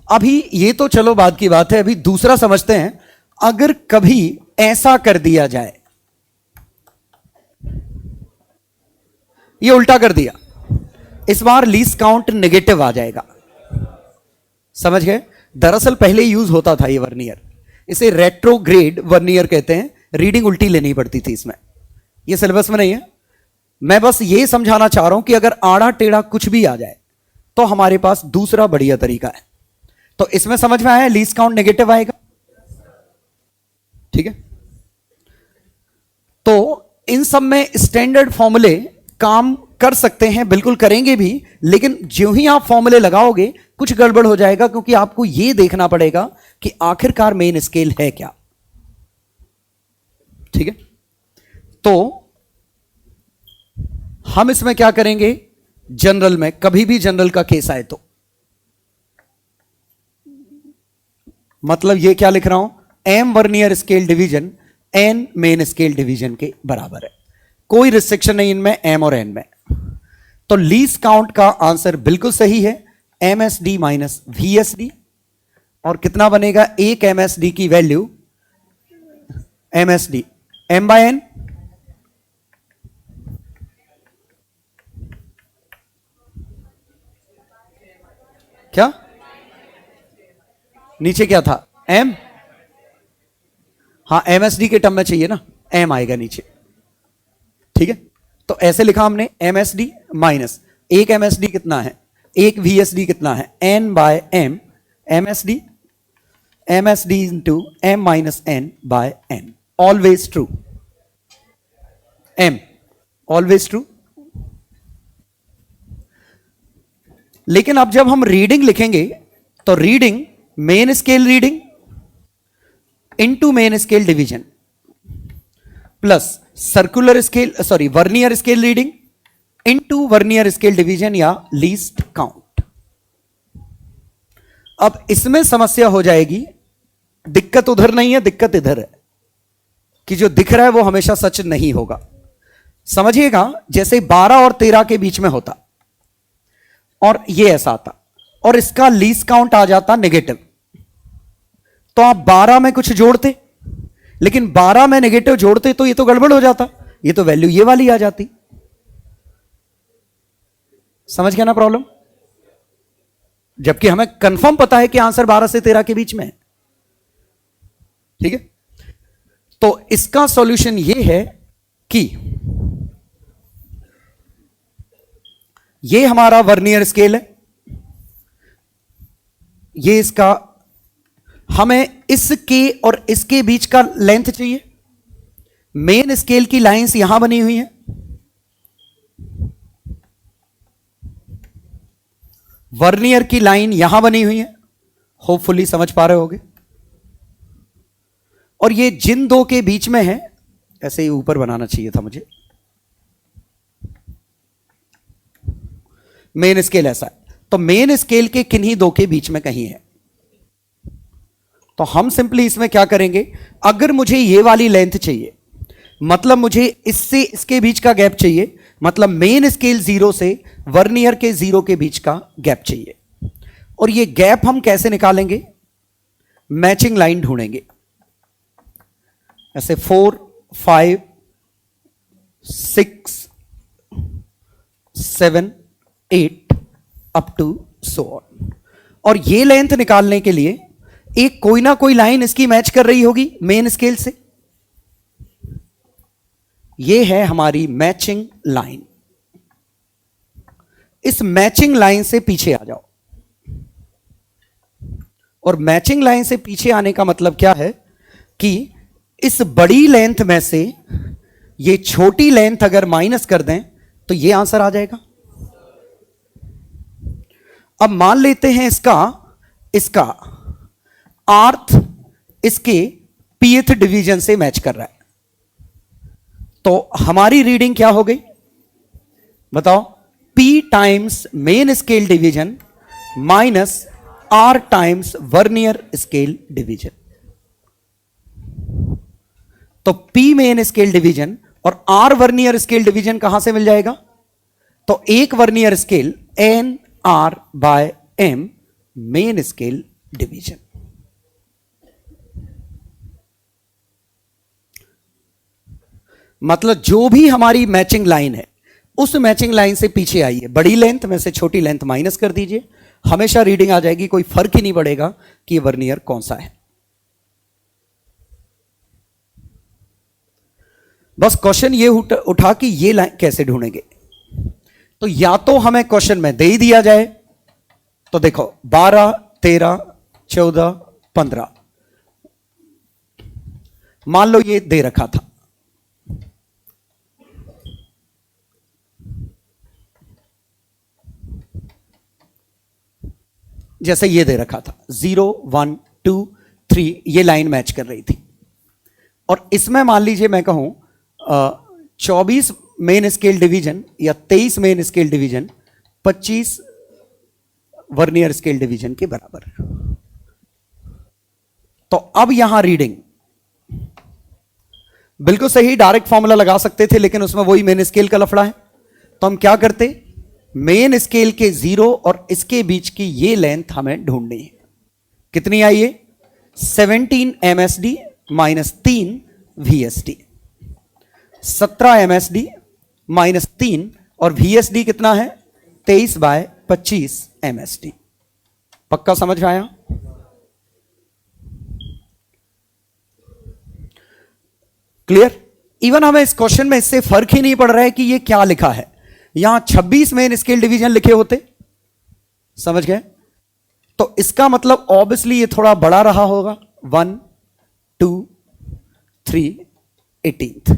अभी ये तो चलो बाद की बात है, अभी दूसरा समझते हैं। अगर कभी ऐसा कर दिया जाए, ये उल्टा कर दिया, इस बार लीस्ट काउंट नेगेटिव आ जाएगा, समझ गए? दरअसल पहले यूज होता था ये वर्नियर, इसे रेट्रोग्रेड वर्नियर कहते हैं, रीडिंग उल्टी लेनी पड़ती थी इसमें, ये सिलेबस में नहीं है। मैं बस ये समझाना चाह रहा हूं कि अगर आड़ा टेढ़ा कुछ भी आ जाए तो हमारे पास दूसरा बढ़िया तरीका है। तो इसमें समझ में आया, लीस्ट काउंट नेगेटिव आएगा, ठीक है? तो इन सब में स्टैंडर्ड फॉर्मूले काम कर सकते हैं, बिल्कुल करेंगे भी, लेकिन जो ही आप फॉर्मूले लगाओगे कुछ गड़बड़ हो जाएगा, क्योंकि आपको यह देखना पड़ेगा कि आखिरकार मेन स्केल है क्या, ठीक है? तो हम इसमें क्या करेंगे, जनरल में, कभी भी जनरल का केस आए तो, मतलब ये क्या लिख रहा हूं, m vernier scale division n main scale division के बराबर है, कोई रिस्ट्रिक्शन नहीं इनमें m और n में। तो लीस्ट काउंट का आंसर बिल्कुल सही है, MSD माइनस VSD, और कितना बनेगा, एक MSD की वैल्यू MSD m/n, क्या नीचे क्या था, m, हाँ MSD के टर्म में चाहिए ना, m आएगा नीचे, ठीक है? तो ऐसे लिखा हमने, MSD माइनस एक MSD कितना है, एक VSD कितना है, n/m, MSD into m minus n/n, always true, m always true. लेकिन अब जब हम रीडिंग लिखेंगे तो reading main scale reading into main scale division plus circular scale, sorry vernier scale reading into vernier scale division या लीस्ट काउंट। अब इसमें समस्या हो जाएगी, दिक्कत उधर नहीं है, दिक्कत इधर है कि जो दिख रहा है वो हमेशा सच नहीं होगा। समझिएगा, जैसे 12 और 13 के बीच में होता और ये ऐसा आता और इसका लीस्ट काउंट आ जाता नेगेटिव, तो आप 12 में कुछ जोड़ते, लेकिन 12 में नेगेटिव जोड़ते तो ये तो गड़बड़ हो जाता, ये तो वैल्यू ये वाली आ जाती। समझ गया ना प्रॉब्लम? जबकि हमें कंफर्म पता है कि आंसर 12 से 13 के बीच में है, ठीक है? तो इसका सॉल्यूशन ये है कि ये हमारा वर्नियर स्केल है, ये इसका, हमें इसके और इसके बीच का लेंथ चाहिए। मेन स्केल की लाइंस यहां बनी हुई हैं, वर्नियर की लाइन यहां बनी हुई है, होपफुली समझ पा रहे होगे। और ये जिन दो के बीच में है, ऐसे ही ऊपर बनाना चाहिए था मुझे, मेन स्केल ऐसा है, तो मेन स्केल के किन्हीं दो के बीच में कहीं है। तो हम सिंपली इसमें क्या करेंगे, अगर मुझे ये वाली लेंथ चाहिए, मतलब मुझे इससे इसके बीच का गैप चाहिए, मतलब मेन स्केल 0 से वर्नियर के 0 के बीच का गैप चाहिए। और ये गैप हम कैसे निकालेंगे, मैचिंग लाइन ढूंढेंगे, ऐसे 4, 5, 6, 7, 8 अप टू सो ऑन। और ये लेंथ निकालने के लिए एक कोई ना कोई लाइन इसकी मैच कर रही होगी मेन स्केल से, ये है हमारी मैचिंग लाइन। इस मैचिंग लाइन से पीछे आ जाओ, और मैचिंग लाइन से पीछे आने का मतलब क्या है कि इस बड़ी लेंथ में से ये छोटी लेंथ अगर माइनस कर दें तो ये आंसर आ जाएगा। अब मान लेते हैं इसका इसका आर्थ इसके पीएथ डिवीजन से मैच कर रहा है, तो हमारी रीडिंग क्या हो गई बताओ? P times main scale division minus R times vernier scale division. तो P मेन स्केल डिवीजन और R वर्नियर स्केल डिवीजन कहां से मिल जाएगा? तो एक vernier scale NR/M main scale division. मतलब जो भी हमारी मैचिंग लाइन है उस मैचिंग लाइन से पीछे आइए, बड़ी लेंथ में से छोटी लेंथ माइनस कर दीजिए, हमेशा रीडिंग आ जाएगी, कोई फर्क ही नहीं पड़ेगा कि ये वर्नियर कौन सा है। बस क्वेश्चन ये उठा कि ये लाइन कैसे ढूंढेंगे। तो या तो हमें क्वेश्चन में दे ही दिया जाए, तो देखो 12, 13, 14, 15, मान लो ये दे रखा था, जैसे ये दे रखा था 0, 1, 2, 3, ये लाइन मैच कर रही थी। और इसमें मान लीजिए मैं कहूं 24 मेन स्केल डिवीजन या 23 main scale division 25 vernier scale division के बराबर। तो अब यहां रीडिंग बिल्कुल सही, डायरेक्ट फॉर्मूला लगा सकते थे, लेकिन उसमें वही मेन स्केल का लफड़ा है। तो हम क्या करते, मेन स्केल के 0 और इसके बीच की ये लेंथ हमें ढूंढनी है। कितनी आई है? 17 MSD minus 3 VSD, 17 MSD minus 3, और VSD कितना है? 23/25 MSD। पक्का समझ में आया? क्लियर? इवन हमें इस क्वेश्चन में इससे फर्क ही नहीं पड़ रहा है कि ये क्या लिखा है। यहां 26 मेन स्केल डिवीजन लिखे होते, समझ गए? तो इसका मतलब ऑब्वियसली ये थोड़ा बड़ा रहा होगा, 1, 2, 3, 18।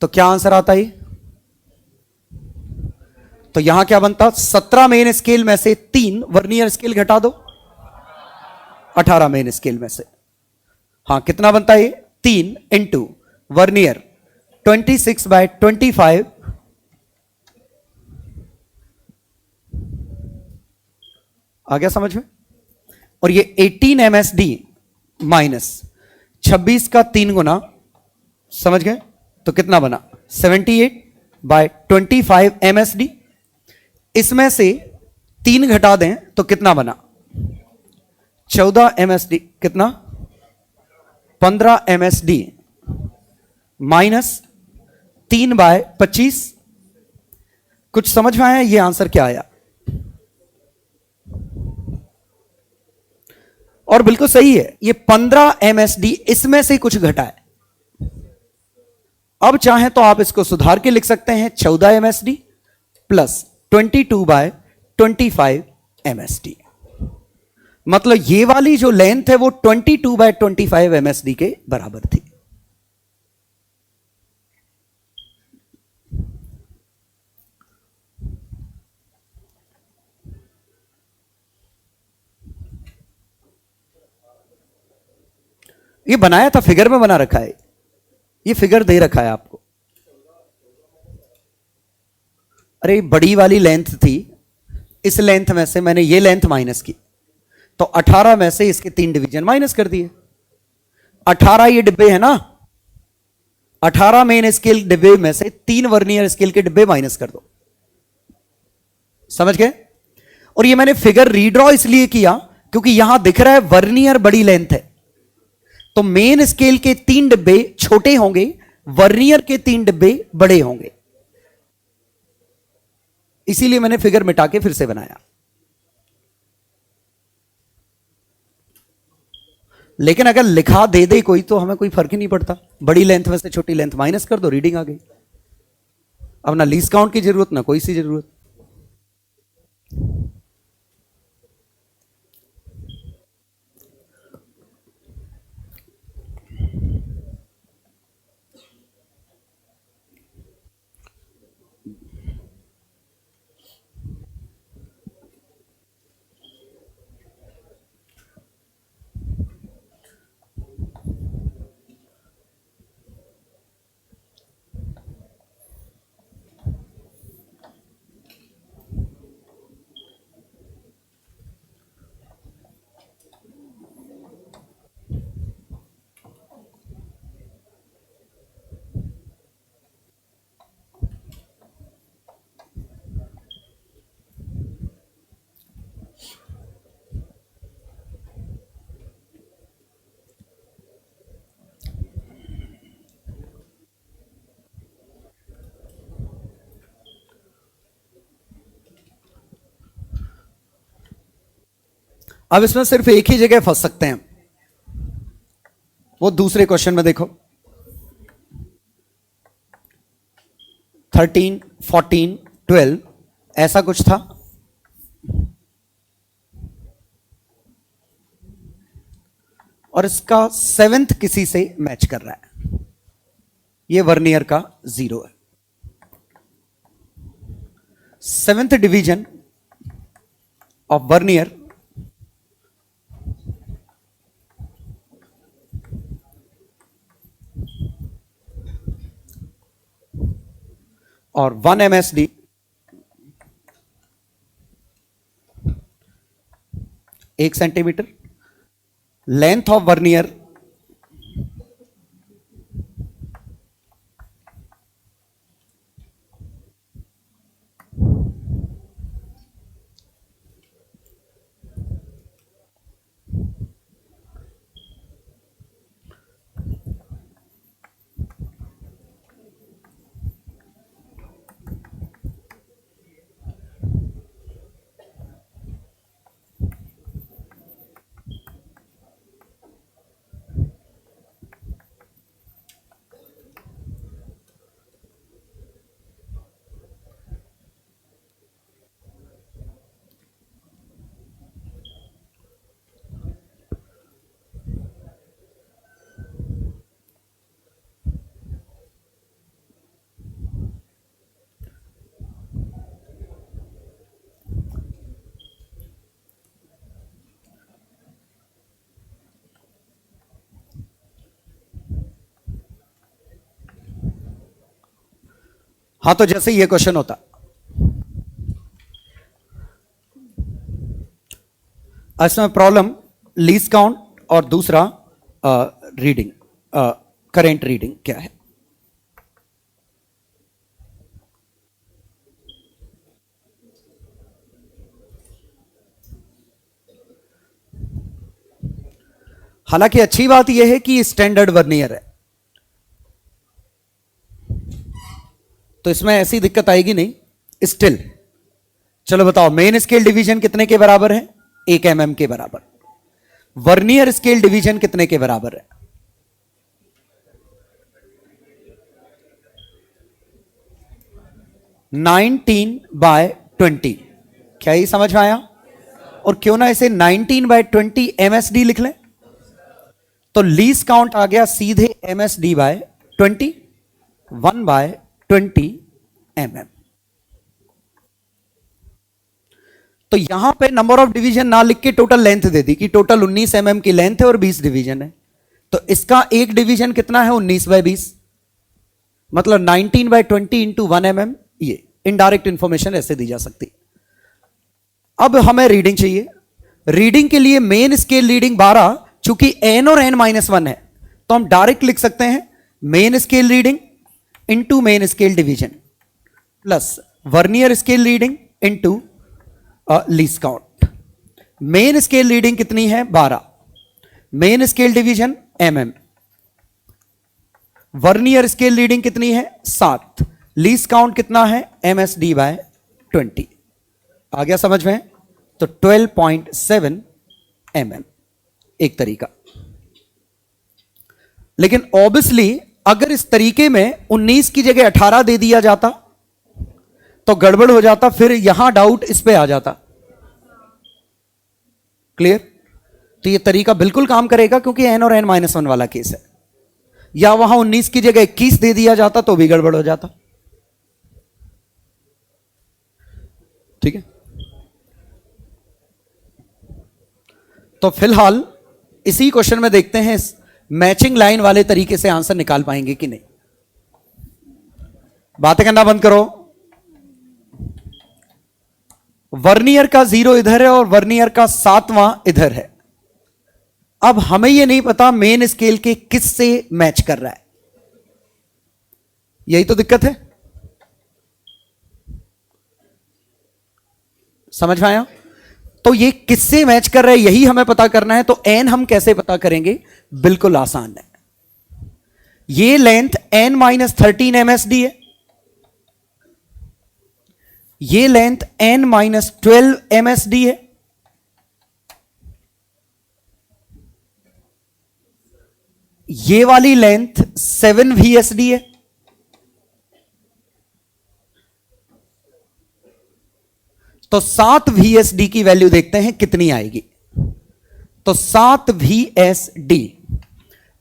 तो क्या आंसर आता है? तो यहां क्या बनता? 17 मेन स्केल में से 3 वर्नियर स्केल घटा दो, 18 मेन स्केल में से। हां, कितना बनता है? 3 इंटू वर्नियर 26/25, आ गया समझ में? और ये 18 MSD माइनस 26 का 3 गुना, समझ गए? तो कितना बना? 78/25 MSD। इसमें से 3 घटा दें तो कितना बना? 14 MSD। कितना? 15 MSD माइनस 3/25। कुछ समझ में आया? ये आंसर क्या आया? और बिल्कुल सही है, ये 15 MSD इसमें से कुछ घटा है। अब चाहें तो आप इसको सुधार के लिख सकते हैं 14 MSD प्लस 22/25 MSD। मतलब ये वाली जो लेंथ है वो 22/25 MSD के बराबर थी। ये बनाया था, फिगर में बना रखा है, ये फिगर दे रखा है आपको। अरे बड़ी वाली लेंथ थी, इस लेंथ में से मैंने ये लेंथ माइनस की, तो 18 में से इसके 3 डिवीजन माइनस कर दिए। 18 ये डिब्बे है ना, 18 मेन स्केल डिब्बे में से 3 वर्नियर स्केल के डिब्बे माइनस कर दो, समझ गए? और ये मैंने फिगर रीड्रॉ इसलिए किया क्योंकि यहां दिख रहा है वर्नियर बड़ी लेंथ है, तो मेन स्केल के 3 डिब्बे छोटे होंगे, वर्नियर के 3 डिब्बे बड़े होंगे, इसीलिए मैंने फिगर मिटा के फिर से बनाया। लेकिन अगर लिखा दे दे कोई तो हमें कोई फर्क ही नहीं पड़ता, बड़ी लेंथ में से छोटी लेंथ माइनस कर दो, रीडिंग आ गई। अब ना लीस्ट काउंट की जरूरत ना कोई सी जरूरत। अब इसमें सिर्फ एक ही जगह फंस सकते हैं, वो दूसरे क्वेश्चन में देखो। 13, 14, 12 ऐसा कुछ था। और इसका 7th किसी से मैच कर रहा है, ये वर्नियर का 0 है। 7th डिवीजन ऑफ वर्नियर और 1 MSD 1 centimetre, length of vernier हाँ, तो जैसे ये क्वेश्चन होता, इसमें प्रॉब्लम लीस्ट काउंट और दूसरा रीडिंग, करेंट रीडिंग क्या है। हालांकि अच्छी बात यह है कि स्टैंडर्ड वर्नियर है, तो इसमें ऐसी दिक्कत आएगी नहीं। स्टिल चलो बताओ, मेन स्केल डिवीजन कितने के बराबर है? 1 mm के बराबर। वर्नियर स्केल डिवीजन कितने के बराबर है? 19/20। क्या ये समझ में आया? और क्यों ना इसे 19/20 MSD लिख लें, तो लीस्ट काउंट आ गया सीधे MSD/20, 1/20 mm। तो यहां पे नंबर ऑफ डिवीजन ना लिख के टोटल लेंथ दे दी कि टोटल 19 mm की लेंथ है और 20 डिवीजन है, तो इसका एक डिवीजन कितना है? 19/20, मतलब 19/20 इंटू 1 mm। ये इनडायरेक्ट इंफॉर्मेशन ऐसे दी जा सकती। अब हमें रीडिंग चाहिए। रीडिंग के लिए मेन स्केल रीडिंग 12, चूंकि n और n-1 है, तो हम डायरेक्ट लिख सकते हैं main scale reading into main scale division plus vernier scale reading into least count. Main scale reading कितनी है? 12। Main scale division mm। Vernier scale reading कितनी है? 7। लीस्ट काउंट कितना है? MSD/20। आ गया समझ में? तो 12.7 mm एक तरीका। लेकिन ऑब्वियसली अगर इस तरीके में 19 की जगह 18 दे दिया जाता तो गड़बड़ हो जाता, फिर यहां डाउट इस पे आ जाता। क्लियर? तो ये तरीका बिल्कुल काम करेगा क्योंकि n और n-1 वाला केस है। या वहां 19 की जगह 21 दे दिया जाता तो भी गड़बड़ हो जाता। ठीक है, तो फिलहाल इसी क्वेश्चन में देखते हैं मैचिंग लाइन वाले तरीके से आंसर निकाल पाएंगे कि नहीं। बातें करना बंद करो। वर्नियर का 0 इधर है और वर्नियर का 7वां इधर है। अब हमें यह नहीं पता मेन स्केल के किस से मैच कर रहा है, यही तो दिक्कत है। समझ में आया? तो ये किससे मैच कर रहा है यही हमें पता करना है। तो n हम कैसे पता करेंगे? बिल्कुल आसान है। ये लेंथ n-13 MSD है, ये लेंथ n-12 MSD है, ये वाली लेंथ 7 VSD है, तो 7 VSD की वैल्यू देखते हैं कितनी आएगी। तो 7 VSD,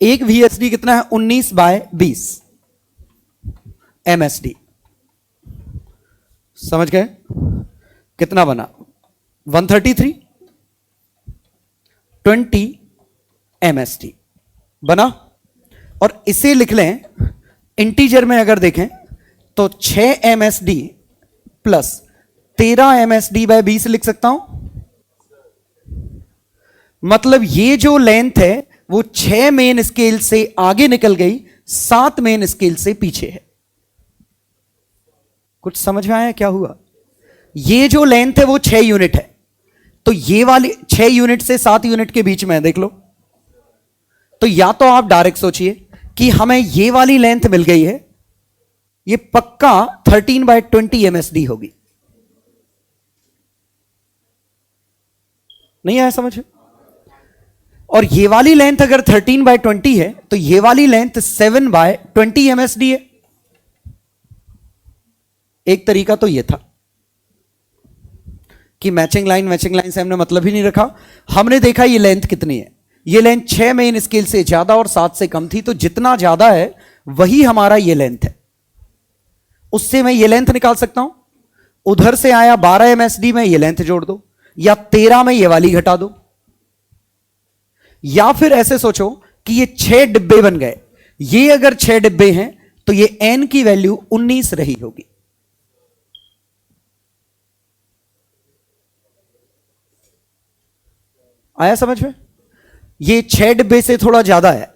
एक VSD कितना है 19/20 MSD। समझ गए? कितना बना 133 20 MSD बना। और इसे लिख लें इंटीजर में, अगर देखें तो 6 MSD प्लस 13 MSD/20 लिख सकता हूं। मतलब ये जो लेंथ है वो 6 मेन स्केल से आगे निकल गई, 7 मेन स्केल से पीछे है। कुछ समझ में आया क्या हुआ? ये जो लेंथ है वो 6 यूनिट है, तो ये वाली 6 यूनिट से 7 यूनिट के बीच में है, देख लो। तो या तो आप डायरेक्ट सोचिए कि हमें ये वाली लेंथ मिल गई है, ये पक्का 13/20 MSD होगी। नहीं आया समझ? और ये वाली लेंथ अगर 13/20 है तो ये वाली लेंथ 7/20 MSD है। एक तरीका तो ये था कि मैचिंग लाइन से हमने मतलब ही नहीं रखा, हमने देखा ये लेंथ कितनी है। ये लेंथ 6 मेन स्केल से ज्यादा और 7 से कम थी, तो जितना ज्यादा है वही हमारा ये लेंथ है। उससे मैं ये लेंथ निकाल सकता हूं। उधर से आया 12 MSD में ये लेंथ जोड़ दो, या 13 में ये वाली घटा दो, या फिर ऐसे सोचो कि ये 6 डिब्बे बन गए। ये अगर 6 डिब्बे हैं तो ये n की वैल्यू 19 रही होगी। आया समझ में? ये 6 डिब्बे से थोड़ा ज्यादा है,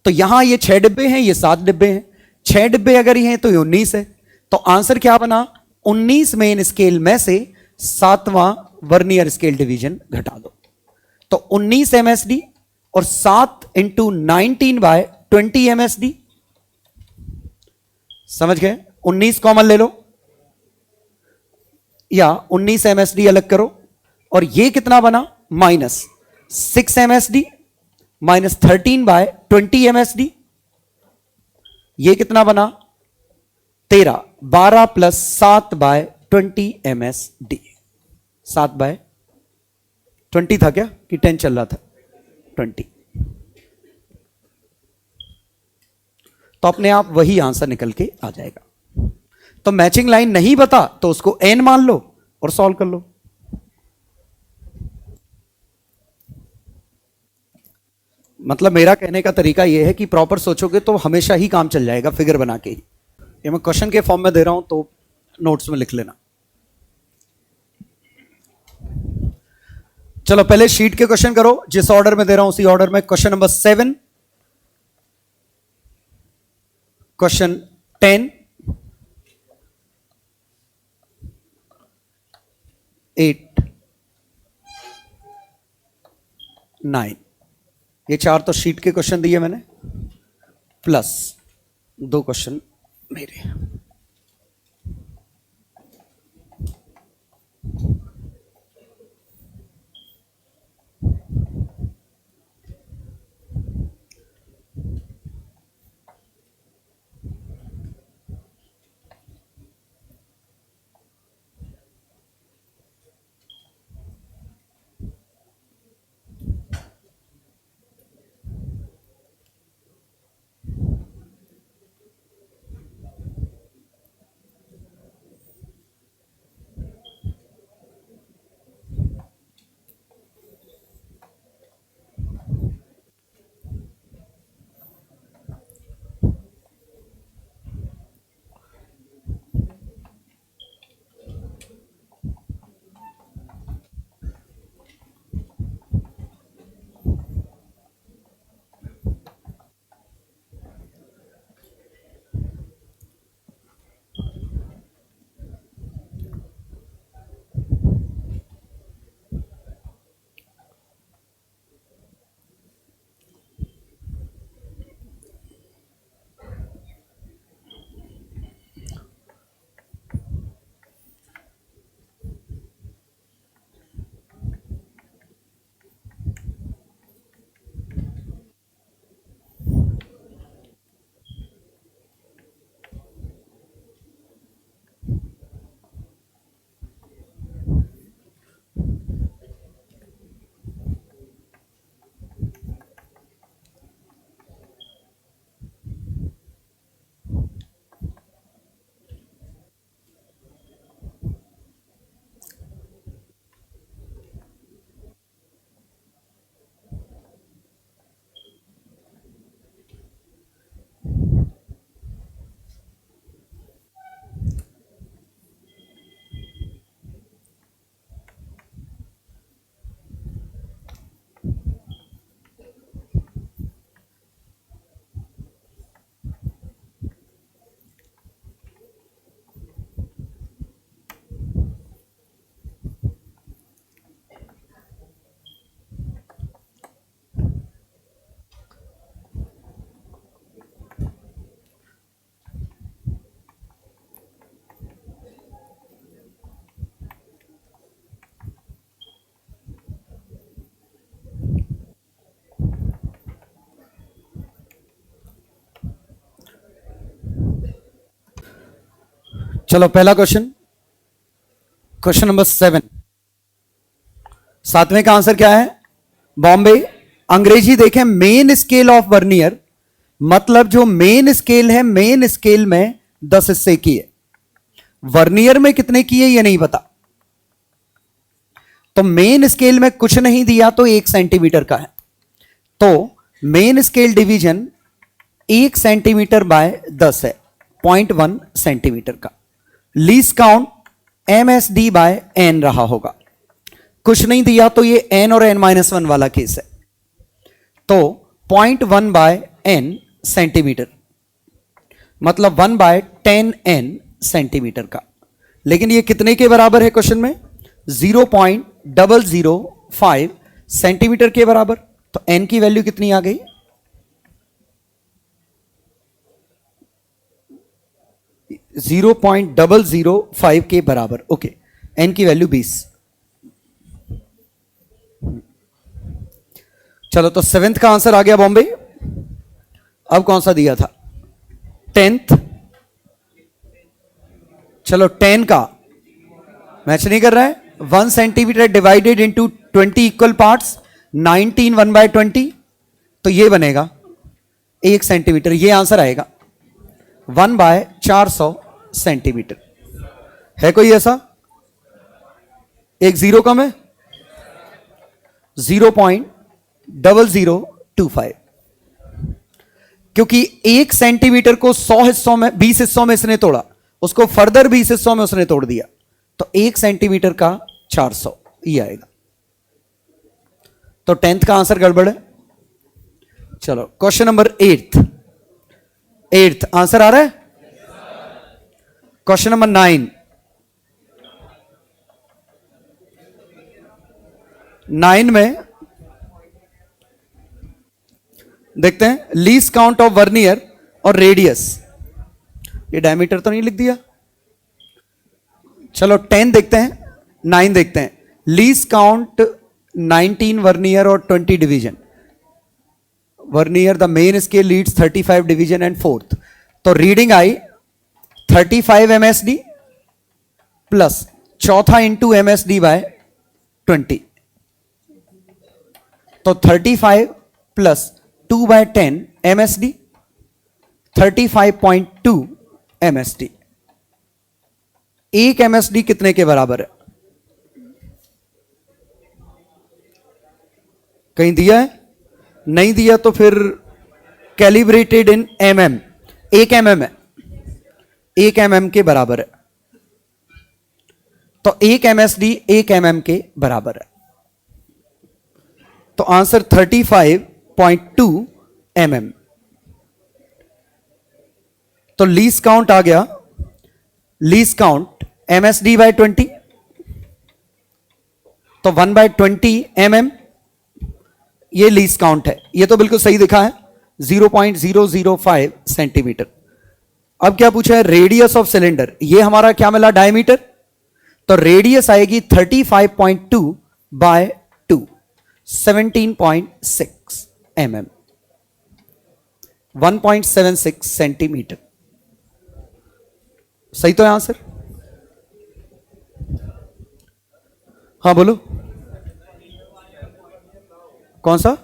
तो यहां ये 6 डिब्बे हैं, ये 7 डिब्बे हैं। 6 डिब्बे अगर ये हैं तो ये 19 है। तो आंसर क्या बना? 19 मेन स्केल में से 7वां वर्नियर स्केल डिवीजन घटा दो, तो 19 MSD और 7 इंटू 19/20 MSD। समझ गए? 19 कॉमन ले लो या 19 MSD अलग करो, और ये कितना बना? -6 MSD माइनस 13/20 MSD। ये कितना बना? 13। 12 प्लस 7/20 MSD। 7/20 था क्या कि 10 चल रहा था? 20। तो अपने आप वही आंसर निकल के आ जाएगा। तो मैचिंग लाइन नहीं बता तो उसको n मान लो और सॉल्व कर लो। मतलब मेरा कहने का तरीका यह है कि प्रॉपर सोचोगे तो हमेशा ही काम चल जाएगा, फिगर बना के ही। ये मैं क्वेश्चन के फॉर्म में दे रहा हूं तो नोट्स में लिख लेना। चलो पहले शीट के क्वेश्चन करो, जिस ऑर्डर में दे रहा हूं उसी ऑर्डर में। क्वेश्चन नंबर 7, क्वेश्चन 10, 8, 9, ये 4 तो शीट के क्वेश्चन दिए मैंने, प्लस 2 क्वेश्चन मेरे। चलो पहला क्वेश्चन, क्वेश्चन नंबर 7, 7वें का आंसर क्या है? बॉम्बे। अंग्रेजी देखें, मेन स्केल ऑफ वर्नियर, मतलब जो मेन स्केल है, मेन स्केल में 10 हिस्से की है, वर्नियर में कितने की है ये नहीं पता। तो मेन स्केल में कुछ नहीं दिया तो 1 सेंटीमीटर का है, तो main scale division 1 centimetre by 10 है, 0.1 सेंटीमीटर का। Least count MSD by N रहा होगा। कुछ नहीं दिया तो ये N और N-1 वाला केस है, तो 0.1 बाय N सेंटीमीटर, मतलब 1 बाय 10N सेंटीमीटर का। लेकिन ये कितने के बराबर है क्वेश्चन में? 0.005 सेंटीमीटर के बराबर। तो N की वैल्यू कितनी आ गई? 0.005 के बराबर। ओके, N की वैल्यू 20। चलो, तो 7th का आंसर आ गया बॉम्बे। अब कौन सा दिया था? 10th। चलो 10 का मैच नहीं कर रहा है। 1 centimetre divided into 20 equal parts, 19 1 by 20, तो ये बनेगा 1 सेंटीमीटर। ये आंसर आएगा 1 बाय 400 सेंटीमीटर। है कोई ऐसा? एक जीरो कम है, 0.0025, क्योंकि 1 सेंटीमीटर को 100 हिस्सों में, 20 हिस्सों में इसने तोड़ा, उसको फर्दर 20 हिस्सों में उसने तोड़ दिया, तो 1 सेंटीमीटर का 400 ये आएगा। तो 10th का आंसर गड़बड़ है। चलो क्वेश्चन नंबर 8th आंसर आ रहा है। क्वेश्चन नंबर 9 में देखते हैं, लीस्ट काउंट ऑफ वर्नियर और रेडियस। ये डायमीटर तो नहीं लिख दिया। चलो 10 देखते हैं, 9 देखते हैं। लीस्ट काउंट 19 वर्नियर और 20 division. Vernier the main scale leads 35 division and 4th, तो रीडिंग आई 35 MSD प्लस चौथा इंटू MSD बाय 20, तो 35 plus 2 by 10 MSD, 35.2 MSD। 1 MSD कितने के बराबर है? कहीं दिया है? नहीं दिया तो फिर कैलिब्रेटेड इन mm, 1 mm है, 1 mm के बराबर है, तो 1 MSD 1 mm के बराबर है। तो आंसर 35.2 mm। तो लीस्ट काउंट आ गया, लीस्ट काउंट MSD बाय 20, तो 1 बाय 20 mm ये लीस्ट काउंट है। ये तो बिल्कुल सही दिखा है, 0.005 सेंटीमीटर। अब क्या पूछा है? Radius of cylinder. ये हमारा क्या मिला? डायमीटर। तो रेडियस आएगी 35.2 बाय 2, 17.6 mm, 1.76 सेंटीमीटर। सही तो है आंसर? हाँ बोलो, कौन सा?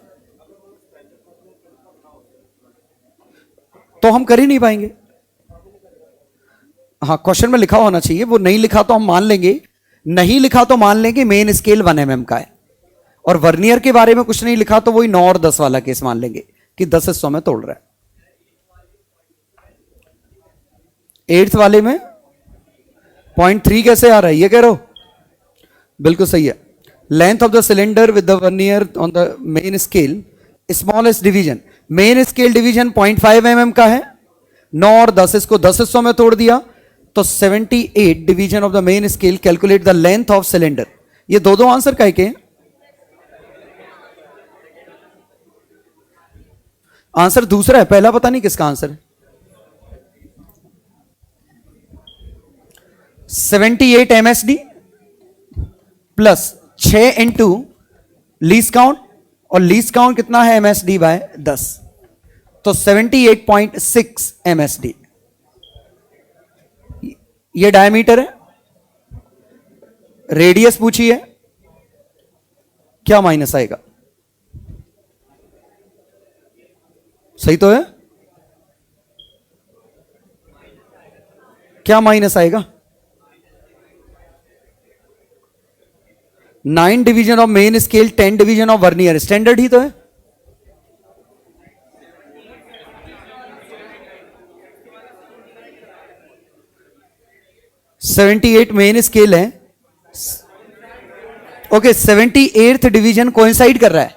तो हम कर ही नहीं पाएंगे। हाँ, क्वेश्चन में लिखा होना चाहिए, वो नहीं लिखा तो हम मान लेंगे, नहीं लिखा तो मान लेंगे मेन स्केल 1 mm का है, और वर्नियर के बारे में कुछ नहीं लिखा तो वही 9 और 10 वाला केस मान लेंगे कि 10 हिस्सों में तोड़ रहा है। 8th वाले में 0.3 कैसे आ रहा है ये कह रहे हो? बिल्कुल सही है। Length of the cylinder with the vernier on the main scale, smallest division. Main scale division 0.5 mm का है, 9 और 10, इसको 10 हिस्सों में तोड़ दिया, तो 78 division of the main scale. Calculate the length of cylinder. ये दो आंसर कह के आंसर दूसरा है, पहला पता नहीं किसका आंसर है। 78 MSD plus 6 into least count, और लीस्ट काउंट कितना है? MSD बाय 10, तो 78.6 MSD। ये डायमीटर है, रेडियस पूछी है, क्या माइनस आएगा? सही तो है, क्या माइनस आएगा? 9 division of main scale, 10 division of vernier, standard ही तो है। सेवेंटी 78 मेन स्केल है, ओके 78th डिवीजन कोइंसाइड कर रहा है,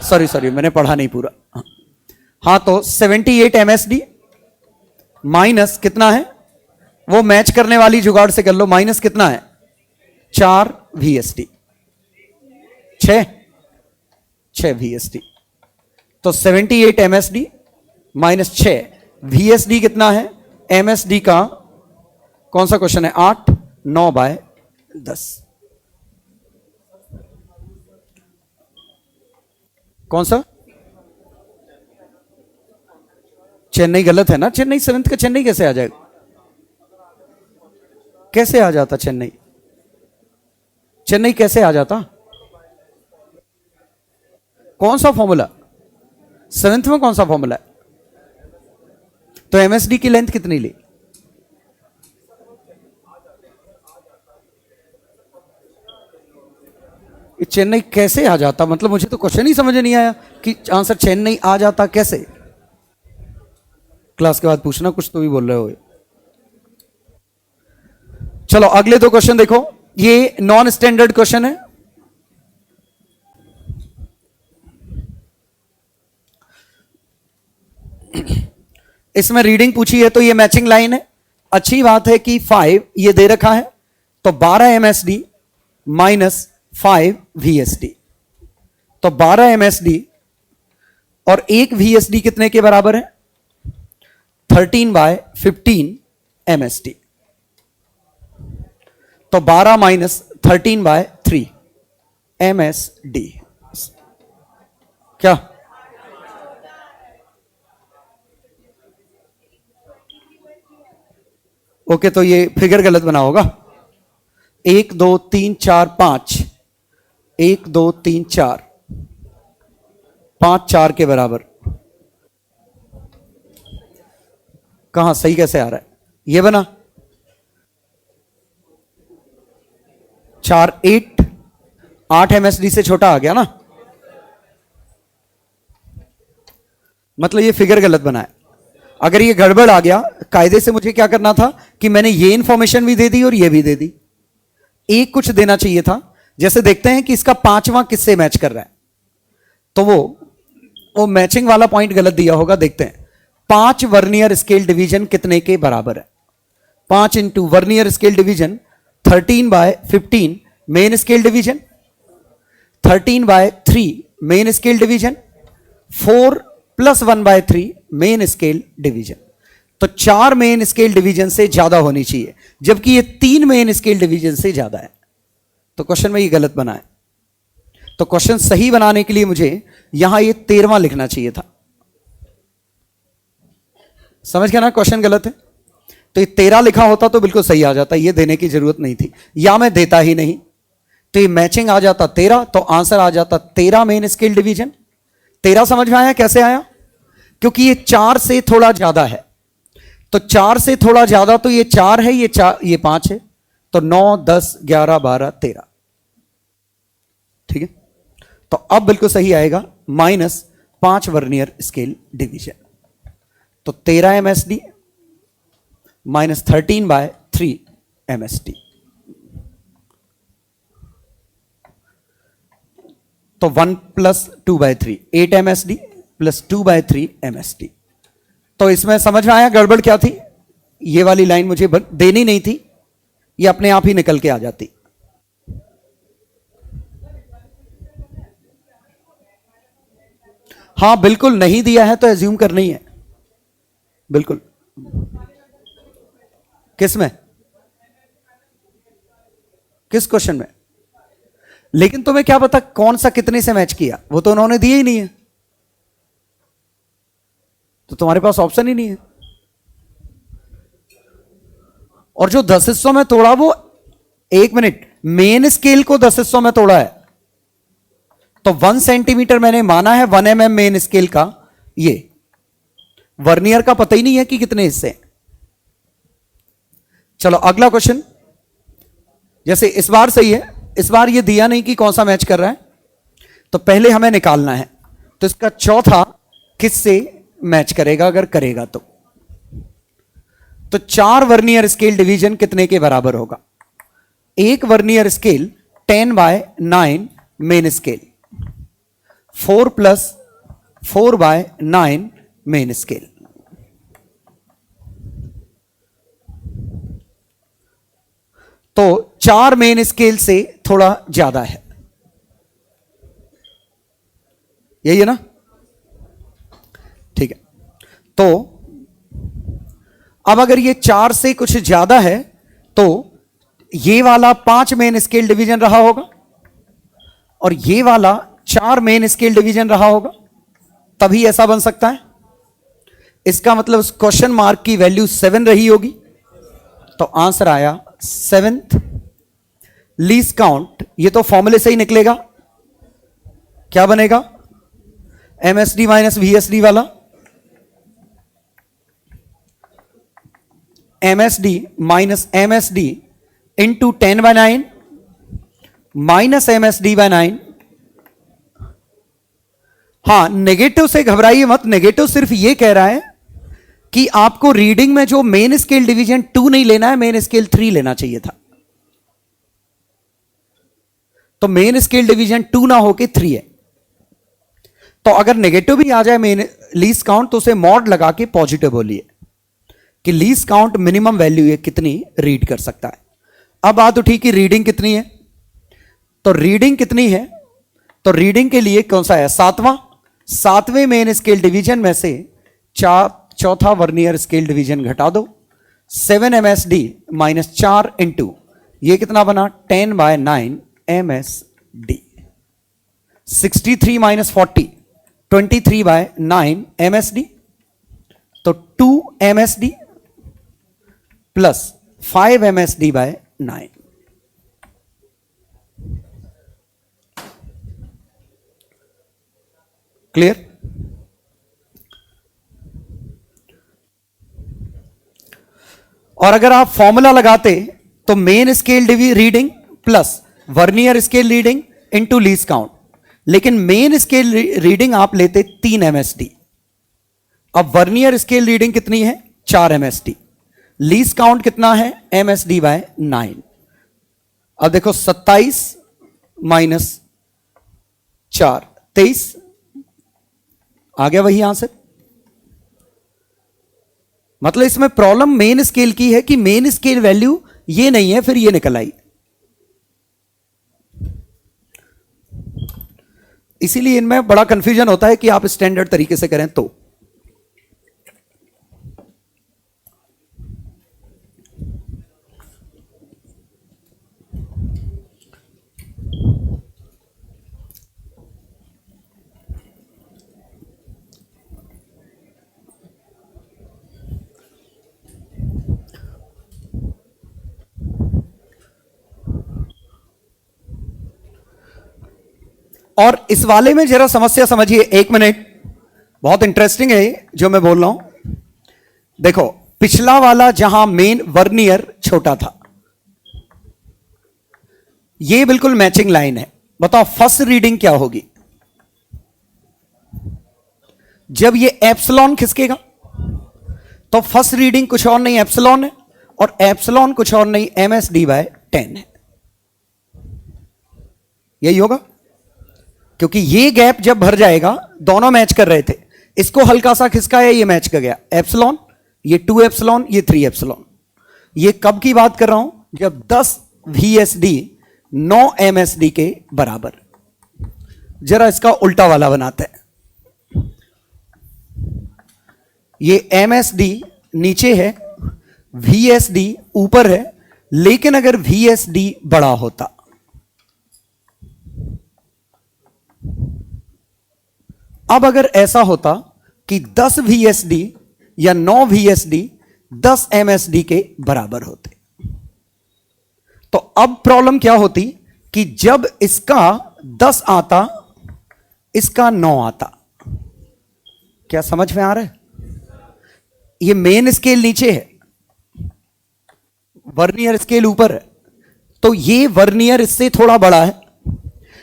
सॉरी मैंने पढ़ा नहीं पूरा। हाँ तो 78 MSD माइनस कितना है, वो मैच करने वाली जुगाड़ से कर लो, माइनस कितना है 4 VSD, 6 VSD। तो 78 MSD माइनस 6 VSD कितना है, MSD का कौन सा क्वेश्चन है, 8, 9/10, कौन सा? चेन्नई गलत है ना, चेन्नई 7th का चेन्नई कैसे आ जाएगा, कैसे आ जाता चेन्नई, चेन्नई कैसे आ जाता? कौन सा फॉर्मूला 7th में, कौन सा फॉर्मूला है? तो MSD की लेंथ कितनी ली? चेन्नई कैसे आ जाता, मतलब मुझे तो क्वेश्चन ही समझ नहीं आया कि आंसर चेन्नई आ जाता कैसे। क्लास के बाद पूछना, कुछ तो भी बोल रहे हो। चलो अगले 2 क्वेश्चन देखो, ये नॉन स्टैंडर्ड क्वेश्चन है। इसमें रीडिंग पूछी है तो ये मैचिंग लाइन है, अच्छी बात है कि 5 ये दे रखा है, तो 12 MSD माइनस 5 VSD, तो 12 MSD और 1 VSD कितने के बराबर है, 13/15 MSD। तो 12 माइनस 13/3 MSD, क्या? ओके तो ये फिगर गलत बना होगा, 1 2 3 4 5, 1 2 3 4, 5 4 के बराबर, कहां सही कैसे आ रहा है, ये बना 4 8 MSD से छोटा आ गया ना, मतलब ये फिगर गलत बना है। अगर ये गड़बड़ आ गया, कायदे से मुझे क्या करना था कि मैंने ये इंफॉर्मेशन भी दे दी और ये भी दे दी, एक कुछ देना चाहिए था। जैसे देखते हैं कि इसका 5वां किससे मैच कर रहा है, तो वो मैचिंग वाला पॉइंट गलत दिया होगा। देखते हैं 5 वर्नियर स्केल डिवीजन कितने के बराबर है, 5 into vernier scale division 13/15 main scale division, 13/3 main scale division, 4 + 1/3 main scale division. तो 4 मेन स्केल डिवीजन से ज्यादा होनी चाहिए, जबकि ये 3 मेन स्केल डिवीजन से ज्यादा है, तो क्वेश्चन में ये गलत बना है। तो क्वेश्चन सही बनाने के लिए मुझे यहां ये 13वां लिखना चाहिए था, समझ गया ना, क्वेश्चन गलत है। तो ये 13 लिखा होता तो बिल्कुल सही आ जाता, ये देने की जरूरत नहीं थी, या मैं देता ही नहीं, तो ये मैचिंग आ जाता 13, तो आंसर आ जाता 13 मेन स्केल डिवीजन। 13 समझ में आया कैसे आया, क्योंकि ये 4 से थोड़ा ज्यादा है, तो 4 से थोड़ा ज्यादा, तो ये 4 है, ये 5 है, तो 9 10 11 12 13, ठीक है। तो अब बिल्कुल सही आएगा -5 वर्नियर स्केल डिवीजन, तो 13 MSD माइनस 13/3 MSD, तो 1 + 2/3 8 MSD + 2/3 MSD। तो इसमें समझ में आया गड़बड़ क्या थी, ये वाली लाइन मुझे देनी नहीं थी, ये अपने आप ही निकल के आ जाती। हां बिल्कुल नहीं दिया है तो एज्यूम करना ही है, बिल्कुल। किस में, किस क्वेश्चन में? लेकिन तुम्हें क्या पता कौन सा कितने से मैच किया, वो तो उन्होंने दिए ही नहीं है, तो तुम्हारे पास ऑप्शन ही नहीं है। और जो 10 हिस्सों में तोड़ा वो, एक मिनट, मेन स्केल को 10 हिस्सों में तोड़ा है, तो 1 सेंटीमीटर मैंने माना है 1 mm मेन स्केल का। ये वर्नियर का पता ही नहीं है कि कितने हिस्से हैं। चलो अगला क्वेश्चन, जैसे इस बार सही है, इस बार ये दिया नहीं कि कौन सा मैच कर रहा है, तो पहले हमें निकालना है, तो इसका चौथा किससे मैच करेगा अगर करेगा तो 4 वर्नियर स्केल डिवीजन कितने के बराबर होगा? एक vernier scale 10/9 main scale, 4 + 4/9 main scale. तो 4 मेन स्केल से थोड़ा ज्यादा है, यही है ना? ठीक है, तो अब अगर ये 4 से कुछ ज्यादा है तो ये वाला 5 मेन स्केल डिवीजन रहा होगा और ये वाला 4 मेन स्केल डिवीजन रहा होगा, तभी ऐसा बन सकता है। इसका मतलब उस क्वेश्चन मार्क की वैल्यू 7 रही होगी, तो आंसर आया 7th। लीस्ट काउंट, ये तो फॉर्मूले से ही निकलेगा, क्या बनेगा? MSD - VSD वाला, MSD - MSD into 10/9 minus MSD/9। हां, नेगेटिव से घबराइए मत, नेगेटिव सिर्फ ये कह रहा है कि आपको रीडिंग में जो मेन स्केल डिवीजन 2 नहीं लेना है, मेन स्केल 3 लेना चाहिए था। तो मेन स्केल डिवीजन 2 ना होके 3 है, तो अगर नेगेटिव भी आ जाए मेन लीस्ट काउंट तो उसे मॉड लगा के पॉजिटिव बोलिए कि लीस्ट काउंट मिनिमम वैल्यू ये कितनी रीड कर सकता है। अब बात उठी कि रीडिंग कितनी है, तो रीडिंग कितनी है, तो रीडिंग के लिए कौन सा है? 7वें मेन स्केल डिवीजन में से चौथा वर्नियर स्केल डिवीजन घटा दो, 7 MSD - 4 इंटू ये कितना बना? 10/9 MSD। 63 - 40 23/9 MSD, तो 2 MSD प्लस 5 MSD/9। क्लियर? और अगर आप फॉर्मूला लगाते तो main scale reading plus vernier scale reading into least count, लेकिन मेन स्केल रीडिंग आप लेते 3 MSD। अब वर्नियर स्केल रीडिंग कितनी है? 4 MSD। लीस्ट काउंट कितना है? MSD/9। अब देखो 27 - 4 23 आ गया वही आंसर। मतलब इसमें प्रॉब्लम मेन स्केल की है कि मेन स्केल वैल्यू ये नहीं है, फिर ये निकल आई। इसीलिए इनमें बड़ा कंफ्यूजन होता है कि आप स्टैंडर्ड तरीके से करें तो। और इस वाले में जरा समस्या समझिए, 1 मिनट, बहुत इंटरेस्टिंग है जो मैं बोल रहा हूं। देखो पिछला वाला जहां मेन वर्नियर छोटा था, ये बिल्कुल मैचिंग लाइन है। बताओ फर्स्ट रीडिंग क्या होगी जब ये एप्सिलॉन खिसकेगा? तो फर्स्ट रीडिंग कुछ और नहीं एप्सिलॉन है, और एप्सिलॉन कुछ और नहीं MSD/10 है। यही होगा, क्योंकि ये गैप जब भर जाएगा, दोनों मैच कर रहे थे, इसको हल्का सा खिसकाया, ये मैच कर गया, एप्सिलॉन, ये 2 एप्सिलॉन, ये 3 एप्सिलॉन। ये कब की बात कर रहा हूं? जब 10 VSD 9 MSD के बराबर। जरा इसका उल्टा वाला बनाते हैं। ये MSD नीचे है, VSD ऊपर है, लेकिन अगर VSD बड़ा होता, अब अगर ऐसा होता कि 10 VSD या 9 VSD 10 MSD के बराबर होते, अब प्रॉब्लम क्या होती कि जब इसका 10 आता, इसका 9 आता। क्या समझ में आ रहा है? ये मेन स्केल नीचे है, वर्नियर स्केल ऊपर है, तो ये वर्नियर इससे थोड़ा बड़ा है,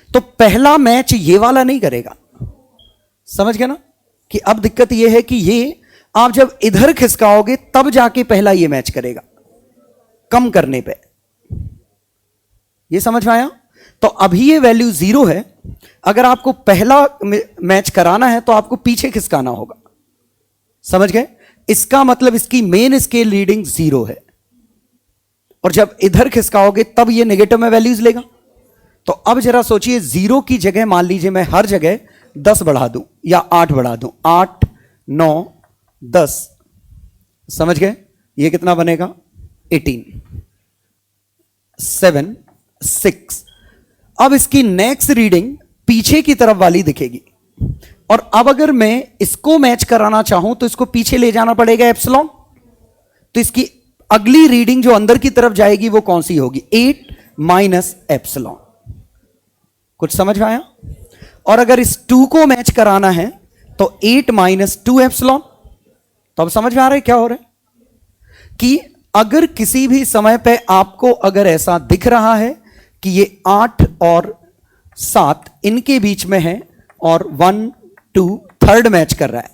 तो पहला मैच ये वाला नहीं करेगा। समझ गए ना कि अब दिक्कत ये है कि ये आप जब इधर खिसकाओगे तब जाके पहला ये मैच करेगा, कम करने पे। ये समझ में आया? तो अभी ये वैल्यू 0 है, अगर आपको पहला मैच कराना है तो आपको पीछे खिसकाना होगा। समझ गए? इसका मतलब इसकी मेन स्केल रीडिंग 0 है, और जब इधर खिसकाओगे तब ये नेगेटिव में वैल्यूज लेगा। तो अब जरा सोचिए, 0 की जगह मान लीजिए मैं हर जगह 10 बढ़ा दूं या 8 बढ़ा दूं, 8 9 10, समझ गए? ये कितना बनेगा? 18 7 6। अब इसकी नेक्स्ट रीडिंग पीछे की तरफ वाली दिखेगी, और अब अगर मैं इसको मैच कराना चाहूं तो इसको पीछे ले जाना पड़ेगा एप्सिलॉन। तो इसकी अगली रीडिंग जो अंदर की तरफ जाएगी वो कौन सी होगी? 8 माइनस एप्सिलॉन। कुछ समझ में आया? और अगर इस 2 को मैच कराना है तो 8 माइनस 2 एप्सिलॉन। तो अब समझ में आ रहा है क्या हो रहा है कि अगर किसी भी समय पे आपको अगर ऐसा दिख रहा है कि ये 8 और 7 इनके बीच में है और 1 2 थर्ड मैच कर रहा है,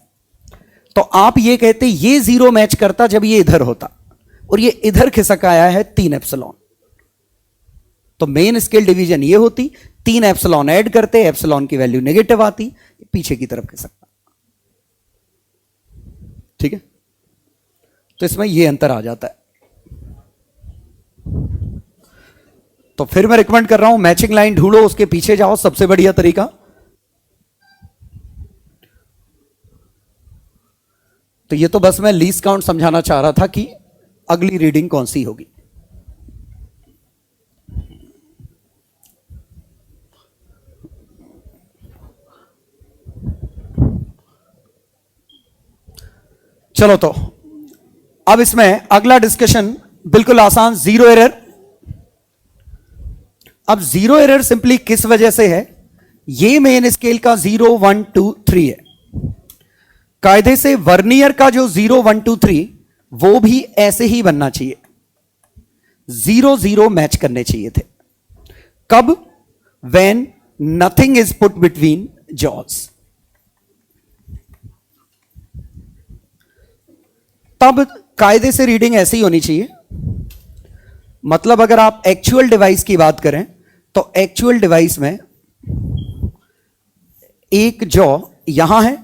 तो आप ये कहते ये 0 मैच करता जब ये इधर होता, और ये इधर खिसक आया है 3 एप्सिलॉन। तो मेन स्केल डिवीजन ये होती, 3 एप्सिलॉन ऐड करते, एप्सिलॉन की वैल्यू नेगेटिव आती, पीछे की तरफ खिसकता। ठीक है? तो इसमें ये अंतर आ जाता है। तो फिर मैं रिकमेंड कर रहा हूं, मैचिंग लाइन ढूंढो, उसके पीछे जाओ, सबसे बढ़िया तरीका। तो ये तो बस मैं लीस्ट काउंट समझाना चाह रहा था कि अगली रीडिंग कौन सी होगी। चलो, तो अब इसमें अगला डिस्कशन बिल्कुल आसान, 0 एरर। अब 0 एरर सिंपली किस वजह से है? ये मेन स्केल का 0 1 2 3 है, कायदे से वर्नियर का जो 0 1 2 3 वो भी ऐसे ही बनना चाहिए, 0 0 मैच करने चाहिए थे। कब? When nothing is put between jaws. तब कायदे से रीडिंग ऐसी ही होनी चाहिए। मतलब अगर आप एक्चुअल डिवाइस की बात करें तो एक्चुअल डिवाइस में एक जॉ यहां है,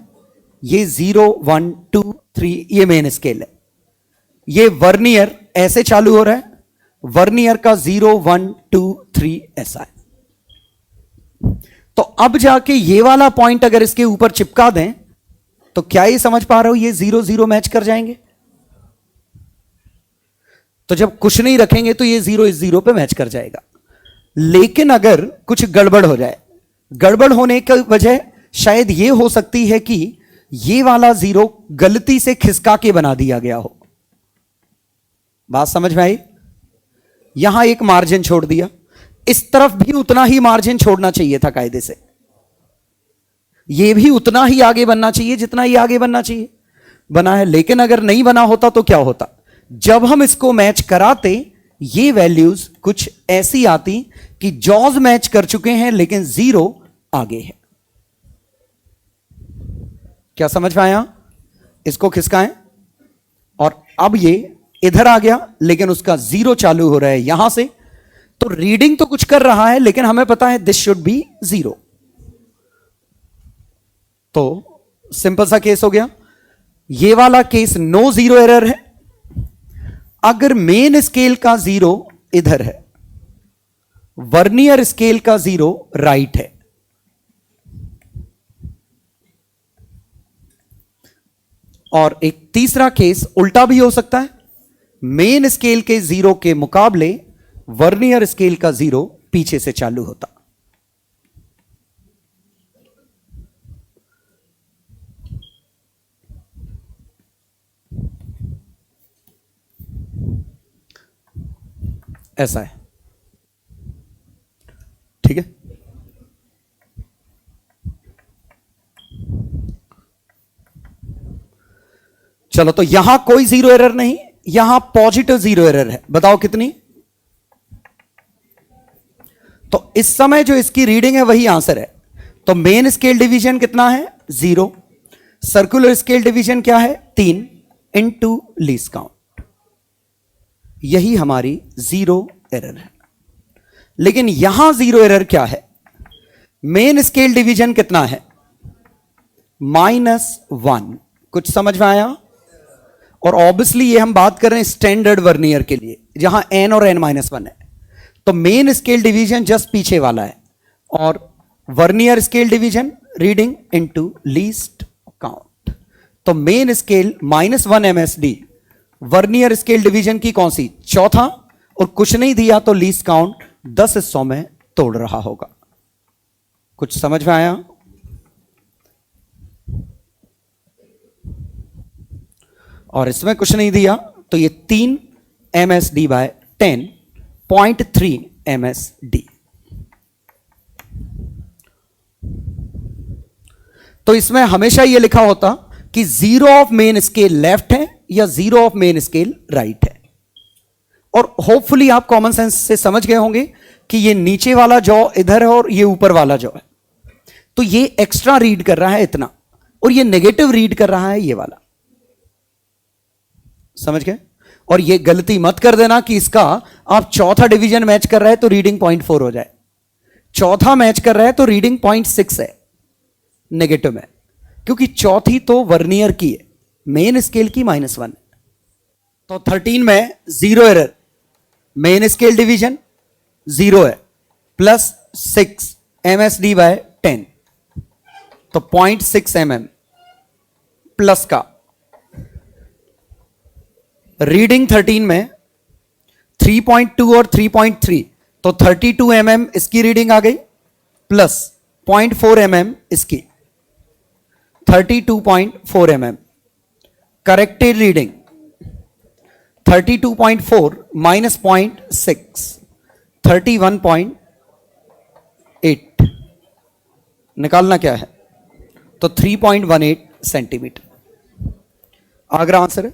ये 0 1 2 3 ये मेन स्केल है, ये वर्नियर ऐसे चालू हो रहा है, वर्नियर का 0 1 2 3 ऐसा है। तो अब जाके ये वाला पॉइंट अगर इसके ऊपर चिपका दें तो क्या ये समझ पा रहे हो, ये 0 0 मैच कर जाएंगे। तो जब कुछ नहीं रखेंगे तो ये 0 इस 0 पे मैच कर जाएगा। लेकिन अगर कुछ गड़बड़ हो जाए, गड़बड़ होने की वजह शायद ये हो सकती है कि ये वाला 0 गलती से खिसका के बना दिया गया हो। बात समझ में आई? यहां एक मार्जिन छोड़ दिया, इस तरफ भी उतना ही मार्जिन छोड़ना चाहिए था कायदे से, ये भी उतना ही आगे बनना चाहिए जितना ये आगे बनना चाहिए, बना है। लेकिन अगर नहीं बना होता तो क्या होता? जब हम इसको मैच कराते ये वैल्यूज कुछ ऐसी आती कि जॉज मैच कर चुके हैं लेकिन 0 आगे है। क्या समझ में आया? इसको खिसकाएं और अब ये इधर आ गया लेकिन उसका 0 चालू हो रहा है यहां से, तो रीडिंग तो कुछ कर रहा है लेकिन हमें पता है दिस शुड बी 0। तो सिंपल सा केस हो गया। ये वाला केस नो 0 एरर है। अगर मेन स्केल का 0 इधर है, वर्नियर स्केल का 0 राइट है, और एक तीसरा केस उल्टा भी हो सकता है, मेन स्केल के 0 के मुकाबले वर्नियर स्केल का 0 पीछे से चालू होता। ऐसा है। चलो, तो यहां कोई जीरो एरर नहीं, यहां पॉजिटिव जीरो एरर है। बताओ कितनी? तो इस समय जो इसकी रीडिंग है वही आंसर है। तो मेन स्केल डिवीजन कितना है? 0। सर्कुलर स्केल डिवीजन क्या है? 3 इनटू लीस्ट काउंट। यही हमारी जीरो एरर है। लेकिन यहां जीरो एरर क्या है? मेन स्केल डिवीजन कितना है? -1। कुछ समझ में आया? और ऑब्वियसली ये हम बात कर रहे हैं स्टैंडर्ड वर्नियर के लिए, जहां n और n-1 है। तो मेन स्केल डिवीजन जस्ट पीछे वाला है, और vernier scale division reading into least count. तो main scale -1 MSD, vernier scale division की कौन सी? चौथा। और कुछ नहीं दिया तो लीस्ट काउंट 10 हिस्सों में तोड़ रहा होगा। कुछ समझ में आया? और इसमें कुछ नहीं दिया तो ये 3 MSD/10, 0.3 MSD। तो इसमें हमेशा ये लिखा होता कि 0 ऑफ मेन स्केल लेफ्ट है या 0 ऑफ मेन स्केल राइट है। और होपफुली आप कॉमन सेंस से समझ गए होंगे कि ये नीचे वाला जॉ इधर है और ये ऊपर वाला जॉ है, तो ये एक्स्ट्रा रीड कर रहा है इतना, और ये नेगेटिव रीड कर रहा है ये वाला। समझ गए? और ये गलती मत कर देना कि इसका आप चौथा डिवीजन मैच कर रहा है तो रीडिंग 0.4 हो जाए, चौथा मैच कर रहा है तो रीडिंग 0.6 है नेगेटिव में, क्योंकि चौथी तो वर्नियर की है, मेन स्केल की -1। तो 13 में zero error, main scale division 0 है, +6 MSD/10, तो 0.6 mm प्लस का। रीडिंग 13 में 3.2 और 3.3, तो 32 mm इसकी रीडिंग आ गई, प्लस 0.4 mm इसकी, 32.4 mm। Corrected reading 32.4 minus 0.6, 31.8। निकालना क्या है? तो 3.18 सेंटीमीटर। अगला आंसर है।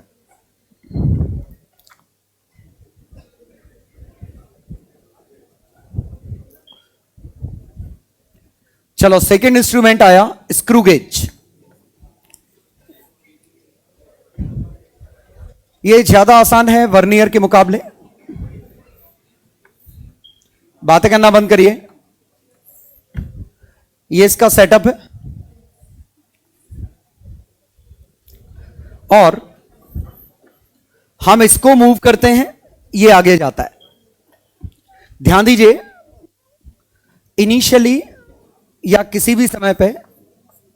चलो, सेकंड इंस्ट्रूमेंट आया स्क्रू गेज। ये ज्यादा आसान है वर्नियर के मुकाबले। बातें करना बंद करिए। ये इसका सेटअप है, और हम इसको मूव करते हैं, ये आगे जाता है। ध्यान दीजिए, इनिशियली या किसी भी समय पे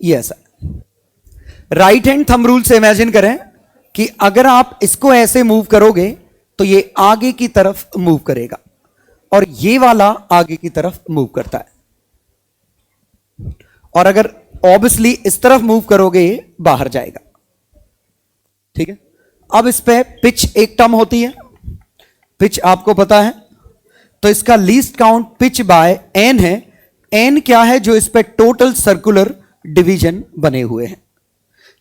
ये ऐसा। राइट हैंड थंब रूल से इमेजिन करें कि अगर आप इसको ऐसे मूव करोगे तो ये आगे की तरफ मूव करेगा, और ये वाला आगे की तरफ मूव करता है। और अगर ऑब्वियसली इस तरफ मूव करोगे ये बाहर जाएगा। ठीक है? अब इस पे पिच एक टर्म होती है, पिच आपको पता है, तो इसका least count pitch by N है। एन क्या है? जो इस पे टोटल सर्कुलर डिवीजन बने हुए हैं।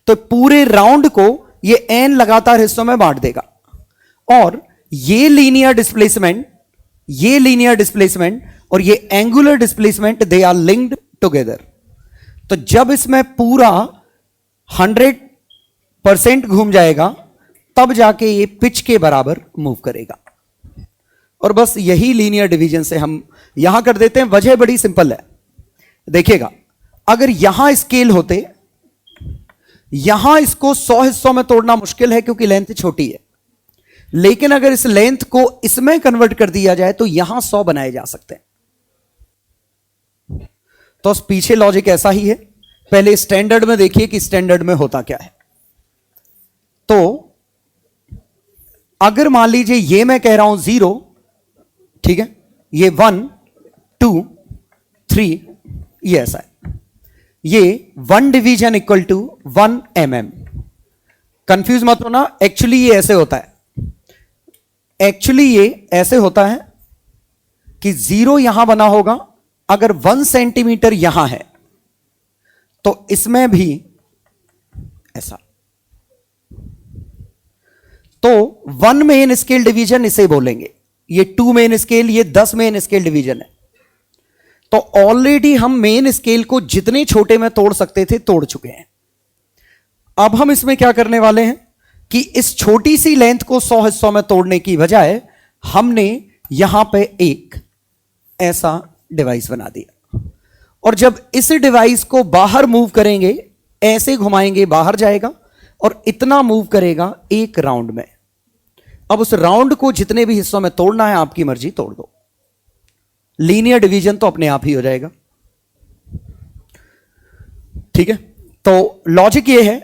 तो पूरे राउंड को ये एन लगातार हिस्सों में बांट देगा, और ये लीनियर डिस्प्लेसमेंट और ये angular displacement, they are linked together. तो जब इसमें पूरा 100% घूम जाएगा, तब जाके ये पिच के बराबर मूव करेगा। और बस यही लीनियर डिवीजन से हम यहां कर देते हैं। वजह बड़ी सिंपल है, देखिएगा, अगर यहां स्केल होते, यहां इसको 100 हिस्सों में तोड़ना मुश्किल है क्योंकि लेंथ छोटी है, लेकिन अगर इस लेंथ को इसमें कन्वर्ट कर दिया जाए तो यहां 100 बनाए जा सकते हैं। तो पीछे लॉजिक ऐसा ही है। पहले स्टैंडर्ड में देखिए कि स्टैंडर्ड में होता क्या है। तो अगर मान लीजिए ये मैं कह रहा हूं 0, ठीक है, ये 1 2 3, ये ऐसा है, ये 1 division equal to 1 mm। Confuse मत होना, एक्चुअली ये ऐसे होता है, एक्चुअली ये ऐसे होता है कि 0 यहां बना होगा। अगर 1 सेंटीमीटर यहां है तो इसमें भी ऐसा, तो 1 मेन स्केल डिवीजन इसे बोलेंगे, ये 2 मेन स्केल, ये 10 मेन स्केल डिवीजन है। तो ऑलरेडी हम मेन स्केल को जितने छोटे में तोड़ सकते थे तोड़ चुके हैं। अब हम इसमें क्या करने वाले हैं कि इस छोटी सी लेंथ को 100 हिस्सों में तोड़ने की बजाय हमने यहां पे एक ऐसा डिवाइस बना दिया, और जब इस डिवाइस को बाहर मूव करेंगे, ऐसे घुमाएंगे बाहर जाएगा, और इतना मूव करेगा एक राउंड में। अब उस राउंड को जितने भी हिस्सों में तोड़ना है आपकी मर्जी, तोड़ दो, लीनियर डिवीजन तो अपने आप ही हो जाएगा। ठीक है, तो लॉजिक ये है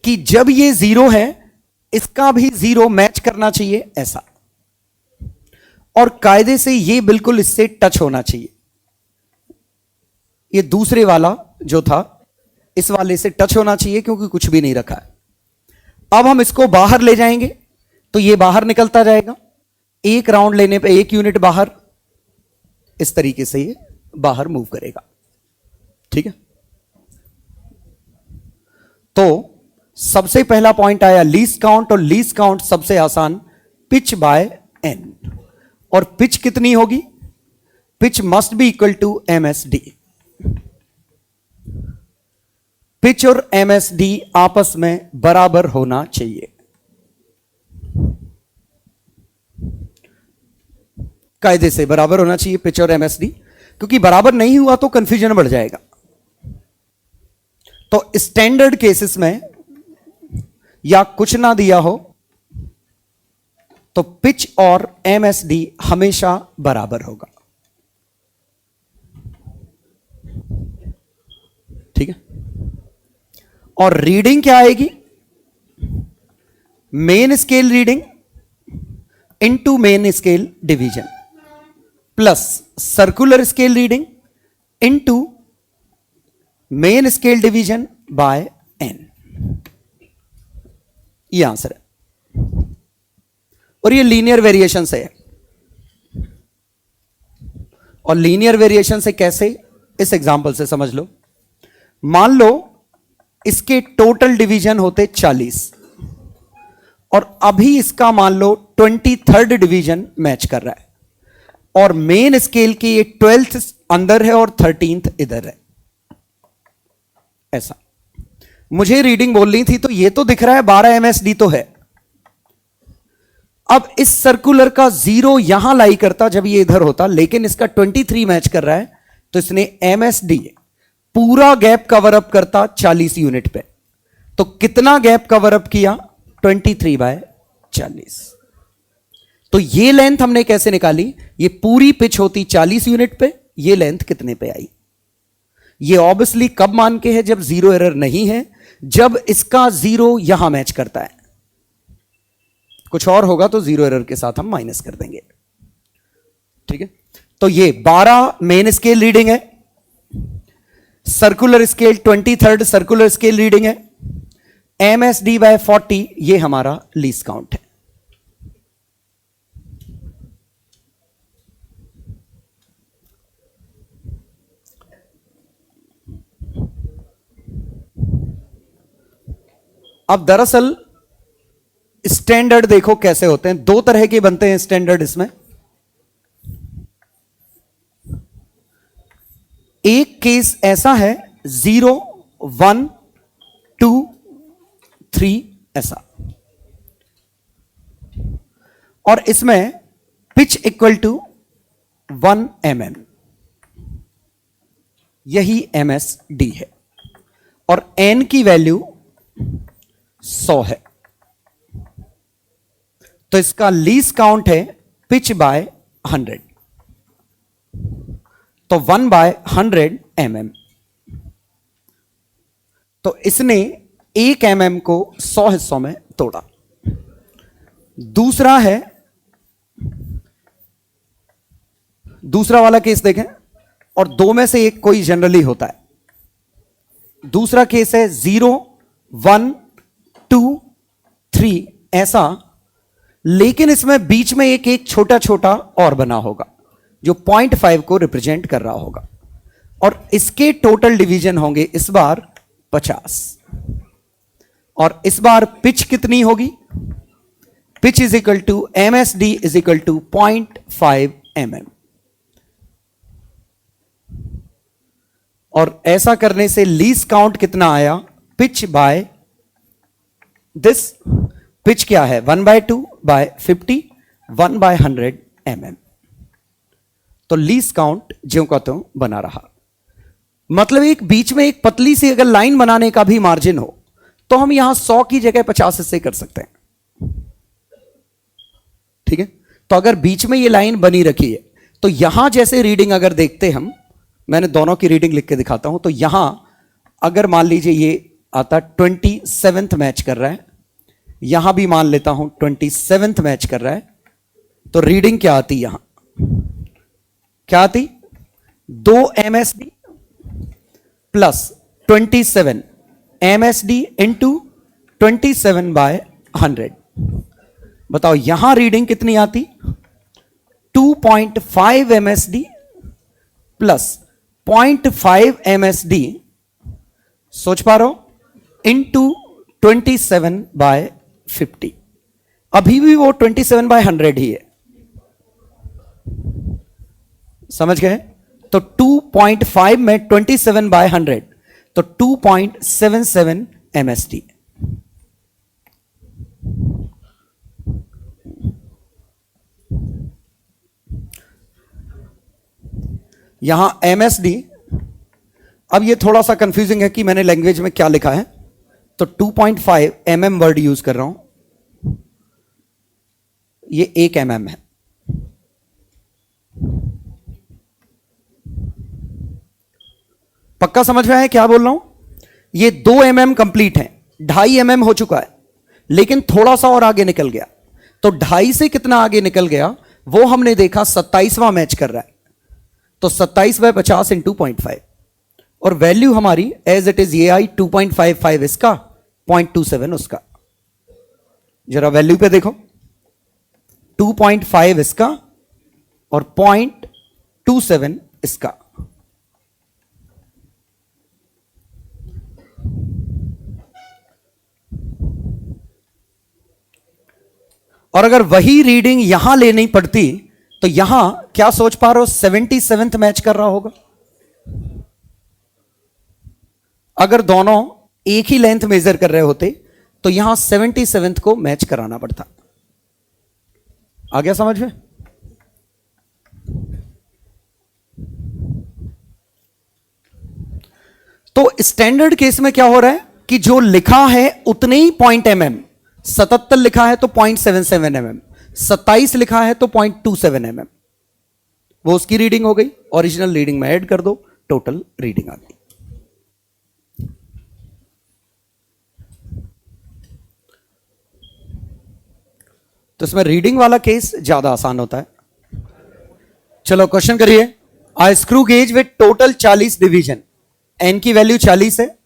कि जब ये 0 है, इसका भी 0 मैच करना चाहिए ऐसा, और कायदे से ये बिल्कुल इससे टच होना चाहिए। ये दूसरे वाला जो था इस वाले से टच होना चाहिए, क्योंकि कुछ भी नहीं रखा है। अब हम इसको बाहर ले जाएंगे तो ये बाहर निकलता जाएगा, एक राउंड लेने पे 1 यूनिट बाहर, इस तरीके से ये बाहर मूव करेगा। ठीक है, तो सबसे पहला पॉइंट आया लीस्ट काउंट, और लीस्ट काउंट सबसे आसान, पिच बाय एन। और पिच कितनी होगी? Pitch must be equal to MSD। Pitch और MSD आपस में बराबर होना चाहिए, कायदे से बराबर होना चाहिए पिच और MSD, क्योंकि बराबर नहीं हुआ तो कंफ्यूजन बढ़ जाएगा। तो स्टैंडर्ड केसेस में या कुछ ना दिया हो तो पिच और MSD हमेशा बराबर होगा। ठीक है, और रीडिंग क्या आएगी? Main scale reading into main scale division plus circular scale reading into main scale division bye n। ये आंसर है, और ये लीनियर वेरिएशन से है। और लीनियर वेरिएशन से कैसे? इस एग्जांपल से समझ लो। मान लो इसके टोटल डिवीजन होते 40, और अभी इसका मान लो 23rd डिवीजन मैच कर रहा है, और मेन स्केल की ये 12th अंदर है और 13th इधर है। ऐसा मुझे रीडिंग बोलनी थी, तो ये तो दिख रहा है 12 MSD तो है। अब इस सर्कुलर का 0 यहां लाई करता जब ये इधर होता, लेकिन इसका 23 मैच कर रहा है, तो इसने MSD पूरा गैप कवर अप करता 40 यूनिट पे। तो कितना गैप कवर अप किया? 23/40। तो ये लेंथ हमने कैसे निकाली? ये पूरी पिच होती 40 यूनिट पे, ये लेंथ कितने पे आई? ये ऑब्वियसली कब मान के है? जब 0 एरर नहीं है, जब इसका 0 यहां मैच करता है। कुछ और होगा तो 0 एरर के साथ हम माइनस कर देंगे। ठीक है, तो ये 12 मेन स्केल रीडिंग है, circular scale 23rd circular scale reading है, MSD/40 ये हमारा लीस्ट काउंट है। अब दरअसल स्टैंडर्ड देखो कैसे होते हैं, 2 तरह के बनते हैं स्टैंडर्ड। इसमें एक केस ऐसा है 0 1 2 3 ऐसा, और इसमें पिच इक्वल टू 1 mm, यही MSD है, और n की वैल्यू 100 है। तो इसका लीस्ट काउंट है पिच बाय 100, तो 1/100 mm। तो इसने 1 mm को 100 हिस्सों में तोड़ा। दूसरा है, दूसरा वाला केस देखें, और 2 में से एक कोई जनरली होता है। दूसरा केस है 0 1 2 3 ऐसा, लेकिन इसमें बीच में एक छोटा छोटा और बना होगा जो 0.5 को रिप्रेजेंट कर रहा होगा, और इसके टोटल डिवीजन होंगे इस बार 50। और इस बार पिच कितनी होगी? Pitch is equal to MSD is equal to 0.5 mm। और ऐसा करने से लीस्ट काउंट कितना आया, पिच बाय दिस, पिच क्या है 1/2/50 1/100 mm। तो लीस्ट काउंट ज्यों का त्यों बना रहा। मतलब एक बीच में एक पतली सी अगर लाइन बनाने का भी मार्जिन हो तो हम यहां 100 की जगह 50 हिस्से कर सकते हैं। ठीक है, तो अगर बीच में ये लाइन बनी रखी है तो यहां जैसे रीडिंग अगर देखते हम, मैंने दोनों की रीडिंग लिख के दिखाता हूं, तो यहां अगर मान लीजिए ये आता 27th मैच कर रहा है, यहां भी मान लेता हूं 27th मैच कर रहा है, तो रीडिंग क्या आती, यहां क्या आती, 2 MSD प्लस 27 MSD इंटू 27/100। बताओ यहां रीडिंग कितनी आती, 2.5 MSD प्लस 0.5 MSD, सोच पा रहे हो, इंटू 27/50। अभी भी वो 27/100 ही है, समझ गए। तो 2.5 में 27/100 तो 2.77 MSD। यहां MSD, अब ये थोड़ा सा कंफ्यूजिंग है कि मैंने लैंग्वेज में क्या लिखा है, तो 2.5 mm वर्ड यूज कर रहा हूं, ये 1 mm है। पक्का समझ में आया क्या बोल रहा हूं, ये 2 mm कंप्लीट है, 2.5 mm हो चुका है, लेकिन थोड़ा सा और आगे निकल गया। तो 2.5 से कितना आगे निकल गया वो हमने देखा, 27वां मैच कर रहा है, तो 27/50 इंटू 0.5, और वैल्यू हमारी एज इट इज ये आई 2.55 इसका, 0.27 उसका। जरा वैल्यू पे देखो, 2.5 इसका और 0.27 इसका। और अगर वही रीडिंग यहां लेनी पड़ती तो यहां क्या सोच पा रहे हो, 77th मैच कर रहा होगा। अगर दोनों एक ही लेंथ मेजर कर रहे होते तो यहां 77th को मैच कराना पड़ता। आ गया समझ में। तो स्टैंडर्ड केस में क्या हो रहा है कि जो लिखा है उतने ही 0.mm, 77 लिखा है तो 0.77 mm, 27 लिखा है तो 0.27 mm, वो उसकी रीडिंग हो गई। ओरिजिनल रीडिंग में ऐड कर दो, टोटल रीडिंग आ गई। तो इसमें रीडिंग वाला केस ज्यादा आसान होता है। चलो क्वेश्चन करिए। A screw gauge with total 40 division, N की वैल्यू 40 है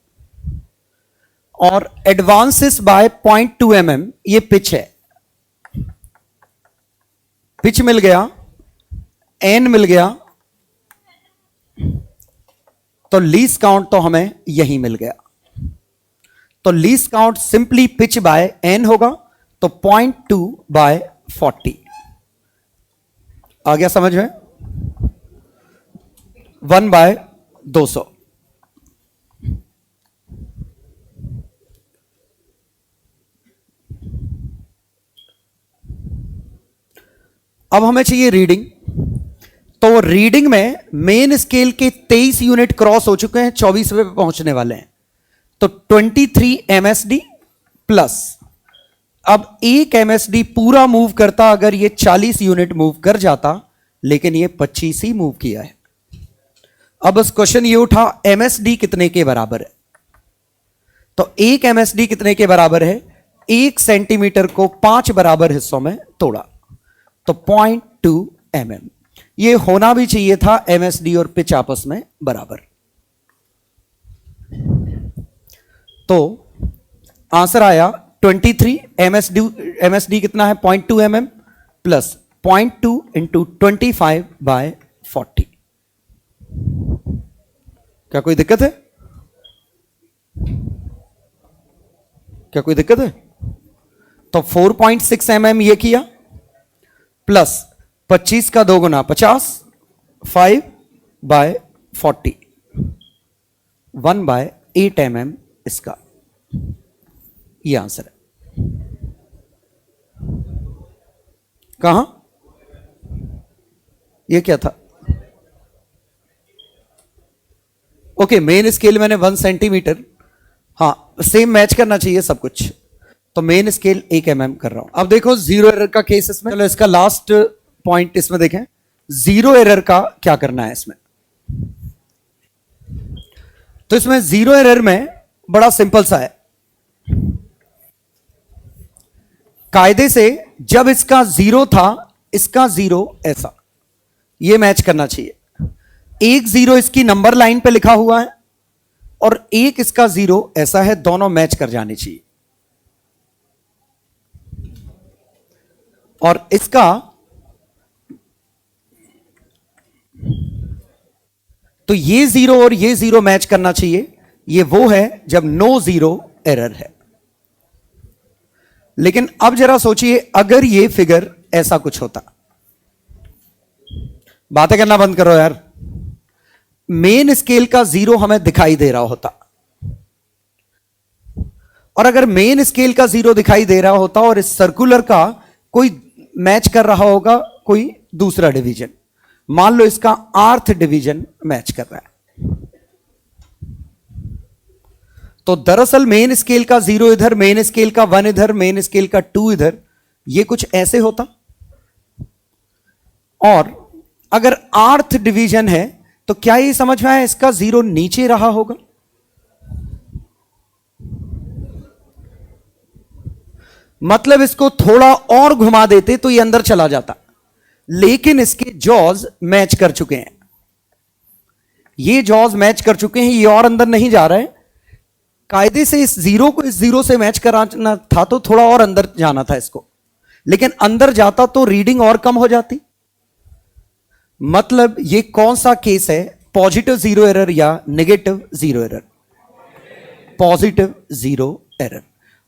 और एडवांसेस बाय 0.2 mm, ये पिच है, पिच मिल गया, एन मिल गया, तो लीस्ट काउंट तो हमें यही मिल गया। तो least count simply pitch by N होगा, तो 0.2/40 आ गया समझ में, 1/200। अब हमें चाहिए रीडिंग, तो रीडिंग में मेन स्केल के 23 यूनिट क्रॉस हो चुके हैं, 24वें पे पहुंचने वाले हैं, तो 23 MSD प्लस, अब 1 MSD पूरा मूव करता अगर ये 40 यूनिट मूव कर जाता, लेकिन ये 25 ही मूव किया है। अब बस क्वेश्चन ये उठा MSD कितने के बराबर है, तो 1 MSD कितने के बराबर है, 1 सेंटीमीटर को 5 बराबर हिस्सों में तोड़ा, तो 0.2 mm। ये होना भी चाहिए था MSD और पिच आपस में बराबर। तो आंसर आया 23 MSD कितना है 0.2 mm प्लस 0.2 इंटू 25/40। क्या कोई दिक्कत है, क्या कोई दिक्कत है। तो 4.6 mm ये किया, प्लस 25 का 2 गुना 50, 5/40, 1/8 mm इसका ये आंसर है। कहां ये क्या था? ओके, मेन स्केल मैंने 1 सेंटीमीटर, हाँ सेम मैच करना चाहिए सब कुछ, तो मेन स्केल 1 mm कर रहा हूं। अब देखो जीरो एरर का केस इसमें, चलो इसका लास्ट पॉइंट इसमें देखें, जीरो एरर का क्या करना है इसमें। तो इसमें जीरो एरर में बड़ा सिंपल सा है, कायदे से जब इसका 0 था, इसका 0 ऐसा, ये मैच करना चाहिए। 1 0 इसकी नंबर लाइन पे लिखा हुआ है और 1 इसका 0 ऐसा है, दोनों मैच कर जाने चाहिए। और इसका तो ये 0 और ये 0 मैच करना चाहिए, ये वो है जब नो जीरो एरर है। लेकिन अब जरा सोचिए, अगर ये फिगर ऐसा कुछ होता, बातें करना बंद करो यार, मेन स्केल का 0 हमें दिखाई दे रहा होता, और अगर मेन स्केल का 0 दिखाई दे रहा होता और इस सर्कुलर का कोई मैच कर रहा होगा कोई दूसरा डिवीजन, मान लो इसका 8th डिवीजन मैच कर रहा है, तो दरअसल मेन स्केल का 0 इधर, मेन स्केल का 1 इधर, मेन स्केल का 2 इधर, ये कुछ ऐसे होता। और अगर 8th डिवीजन है तो क्या ये समझ में आया, इसका 0 नीचे रहा होगा? मतलब इसको थोड़ा और घुमा देते तो ये अंदर चला जाता, लेकिन इसके जॉज मैच कर चुके हैं, ये जॉज मैच कर चुके हैं, ये और अंदर नहीं जा रहा है। कायदे से इस 0 को इस 0 से मैच कराना था तो थोड़ा और अंदर जाना था इसको, लेकिन अंदर जाता तो रीडिंग और कम हो जाती। मतलब ये कौन सा केस है, पॉजिटिव जीरो एरर या negative zero error? Positive zero error.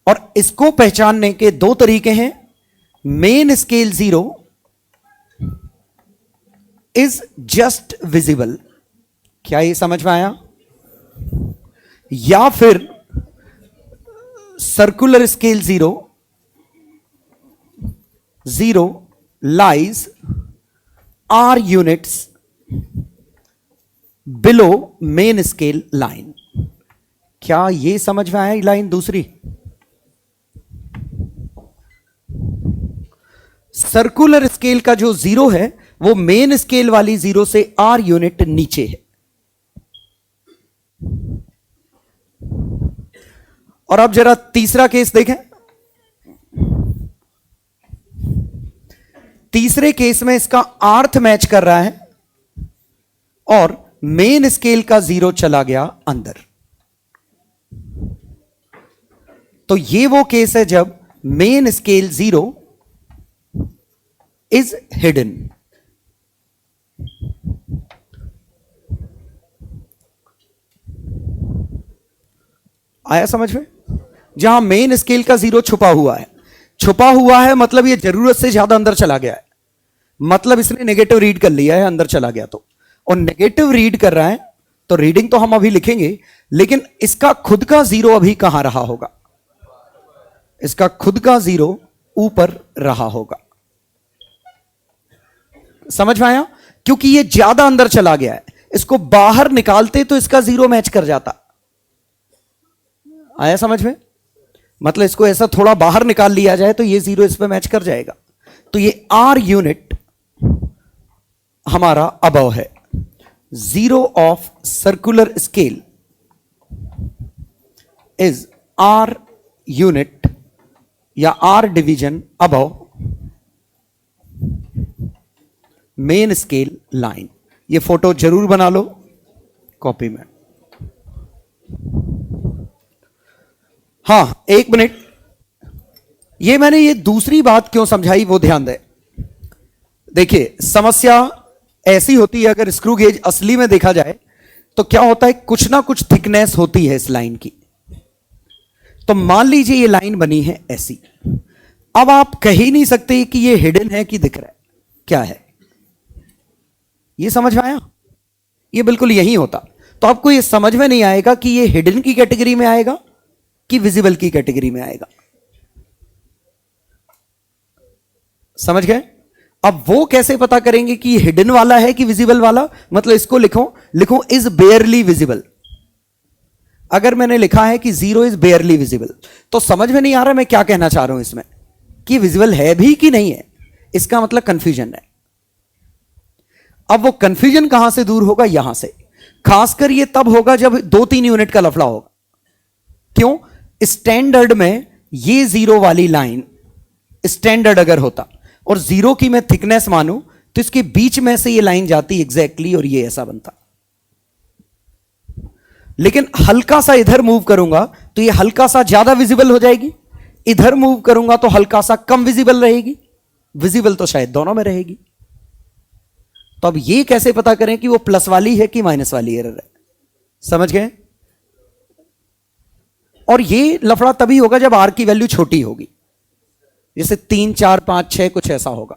और इसको पहचानने के 2 तरीके हैं, main scale 0 is just visible, क्या ये समझ में आया? या फिर circular scale 0 lies R units below main scale line. क्या ये समझ में आया? लाइन दूसरी, सर्कुलर स्केल का जो 0 है वो मेन स्केल वाली 0 से R यूनिट नीचे है। और अब जरा तीसरा केस देखें। तीसरे केस में इसका 8th मैच कर रहा है और मेन स्केल का 0 चला गया अंदर। तो ये वो केस है जब मेन स्केल 0 इज हिडन। आया समझ में? जहां मेन स्केल का 0 छुपा हुआ है, छुपा हुआ है मतलब ये जरूरत से ज्यादा अंदर चला गया है, मतलब इसने नेगेटिव रीड कर लिया है, अंदर चला गया तो। और नेगेटिव रीड कर रहा है तो रीडिंग तो हम अभी लिखेंगे, लेकिन इसका खुद का 0 अभी कहां रहा होगा? इसका खुद का 0 ऊपर रहा होगा। समझ में आया? क्योंकि ये ज्यादा अंदर चला गया है, इसको बाहर निकालते तो इसका 0 मैच कर जाता। आया समझ में? मतलब इसको ऐसा थोड़ा बाहर निकाल लिया जाए तो ये 0 इस पे मैच कर जाएगा। तो ये R यूनिट हमारा अबव है। 0 of circular scale is R unit या R division above main scale line. ये फोटो जरूर बना लो कॉपी में। हाँ, 1 मिनट, ये मैंने ये दूसरी बात क्यों समझाई वो ध्यान दे। देखिए, समस्या ऐसी होती है, अगर स्क्रू गेज असली में देखा जाए तो क्या होता है, कुछ ना कुछ थिकनेस होती है इस लाइन की। तो मान लीजिए ये लाइन बनी है ऐसी, अब आप कह ही नहीं सकते कि ये हिडन है कि दिख रहा है, क्या है ये, समझ में आया? ये बिल्कुल यही होता। तो आपको ये समझ में नहीं आएगा कि ये हिडन की कैटेगरी में आएगा कि विजिबल की कैटेगरी में आएगा। समझ गए? अब वो कैसे पता करेंगे कि ये हिडन वाला है कि विजिबल वाला? मतलब इसको लिखो इज बेयरली विजिबल। अगर मैंने लिखा है कि 0 इज बेयरली विजिबल, तो समझ में नहीं आ रहा मैं क्या कहना चाह रहा हूं इसमें, कि विजिबल है भी कि नहीं है। इसका मतलब कंफ्यूजन है। अब वो कंफ्यूजन कहां से दूर होगा? यहां से। खासकर ये तब होगा जब 2-3 यूनिट का लफड़ा होगा। क्यों? स्टैंडर्ड में ये 0 वाली लाइन स्टैंडर्ड अगर होता और 0 की मैं थिकनेस मानूं तो इसके बीच में से ये लाइन जाती एग्जैक्टली और ये ऐसा बनता। लेकिन हल्का सा इधर मूव करूंगा तो ये हल्का सा ज्यादा विजिबल हो जाएगी, इधर मूव करूंगा तो हल्का सा कम विजिबल रहेगी। विजिबल तो शायद दोनों में रहेगी। तो अब ये कैसे पता करें कि वो प्लस वाली है कि माइनस वाली एरर है? समझ गए? और ये लफड़ा तभी होगा जब आर की वैल्यू छोटी होगी, जैसे 3, 4, 5, 6 कुछ ऐसा होगा।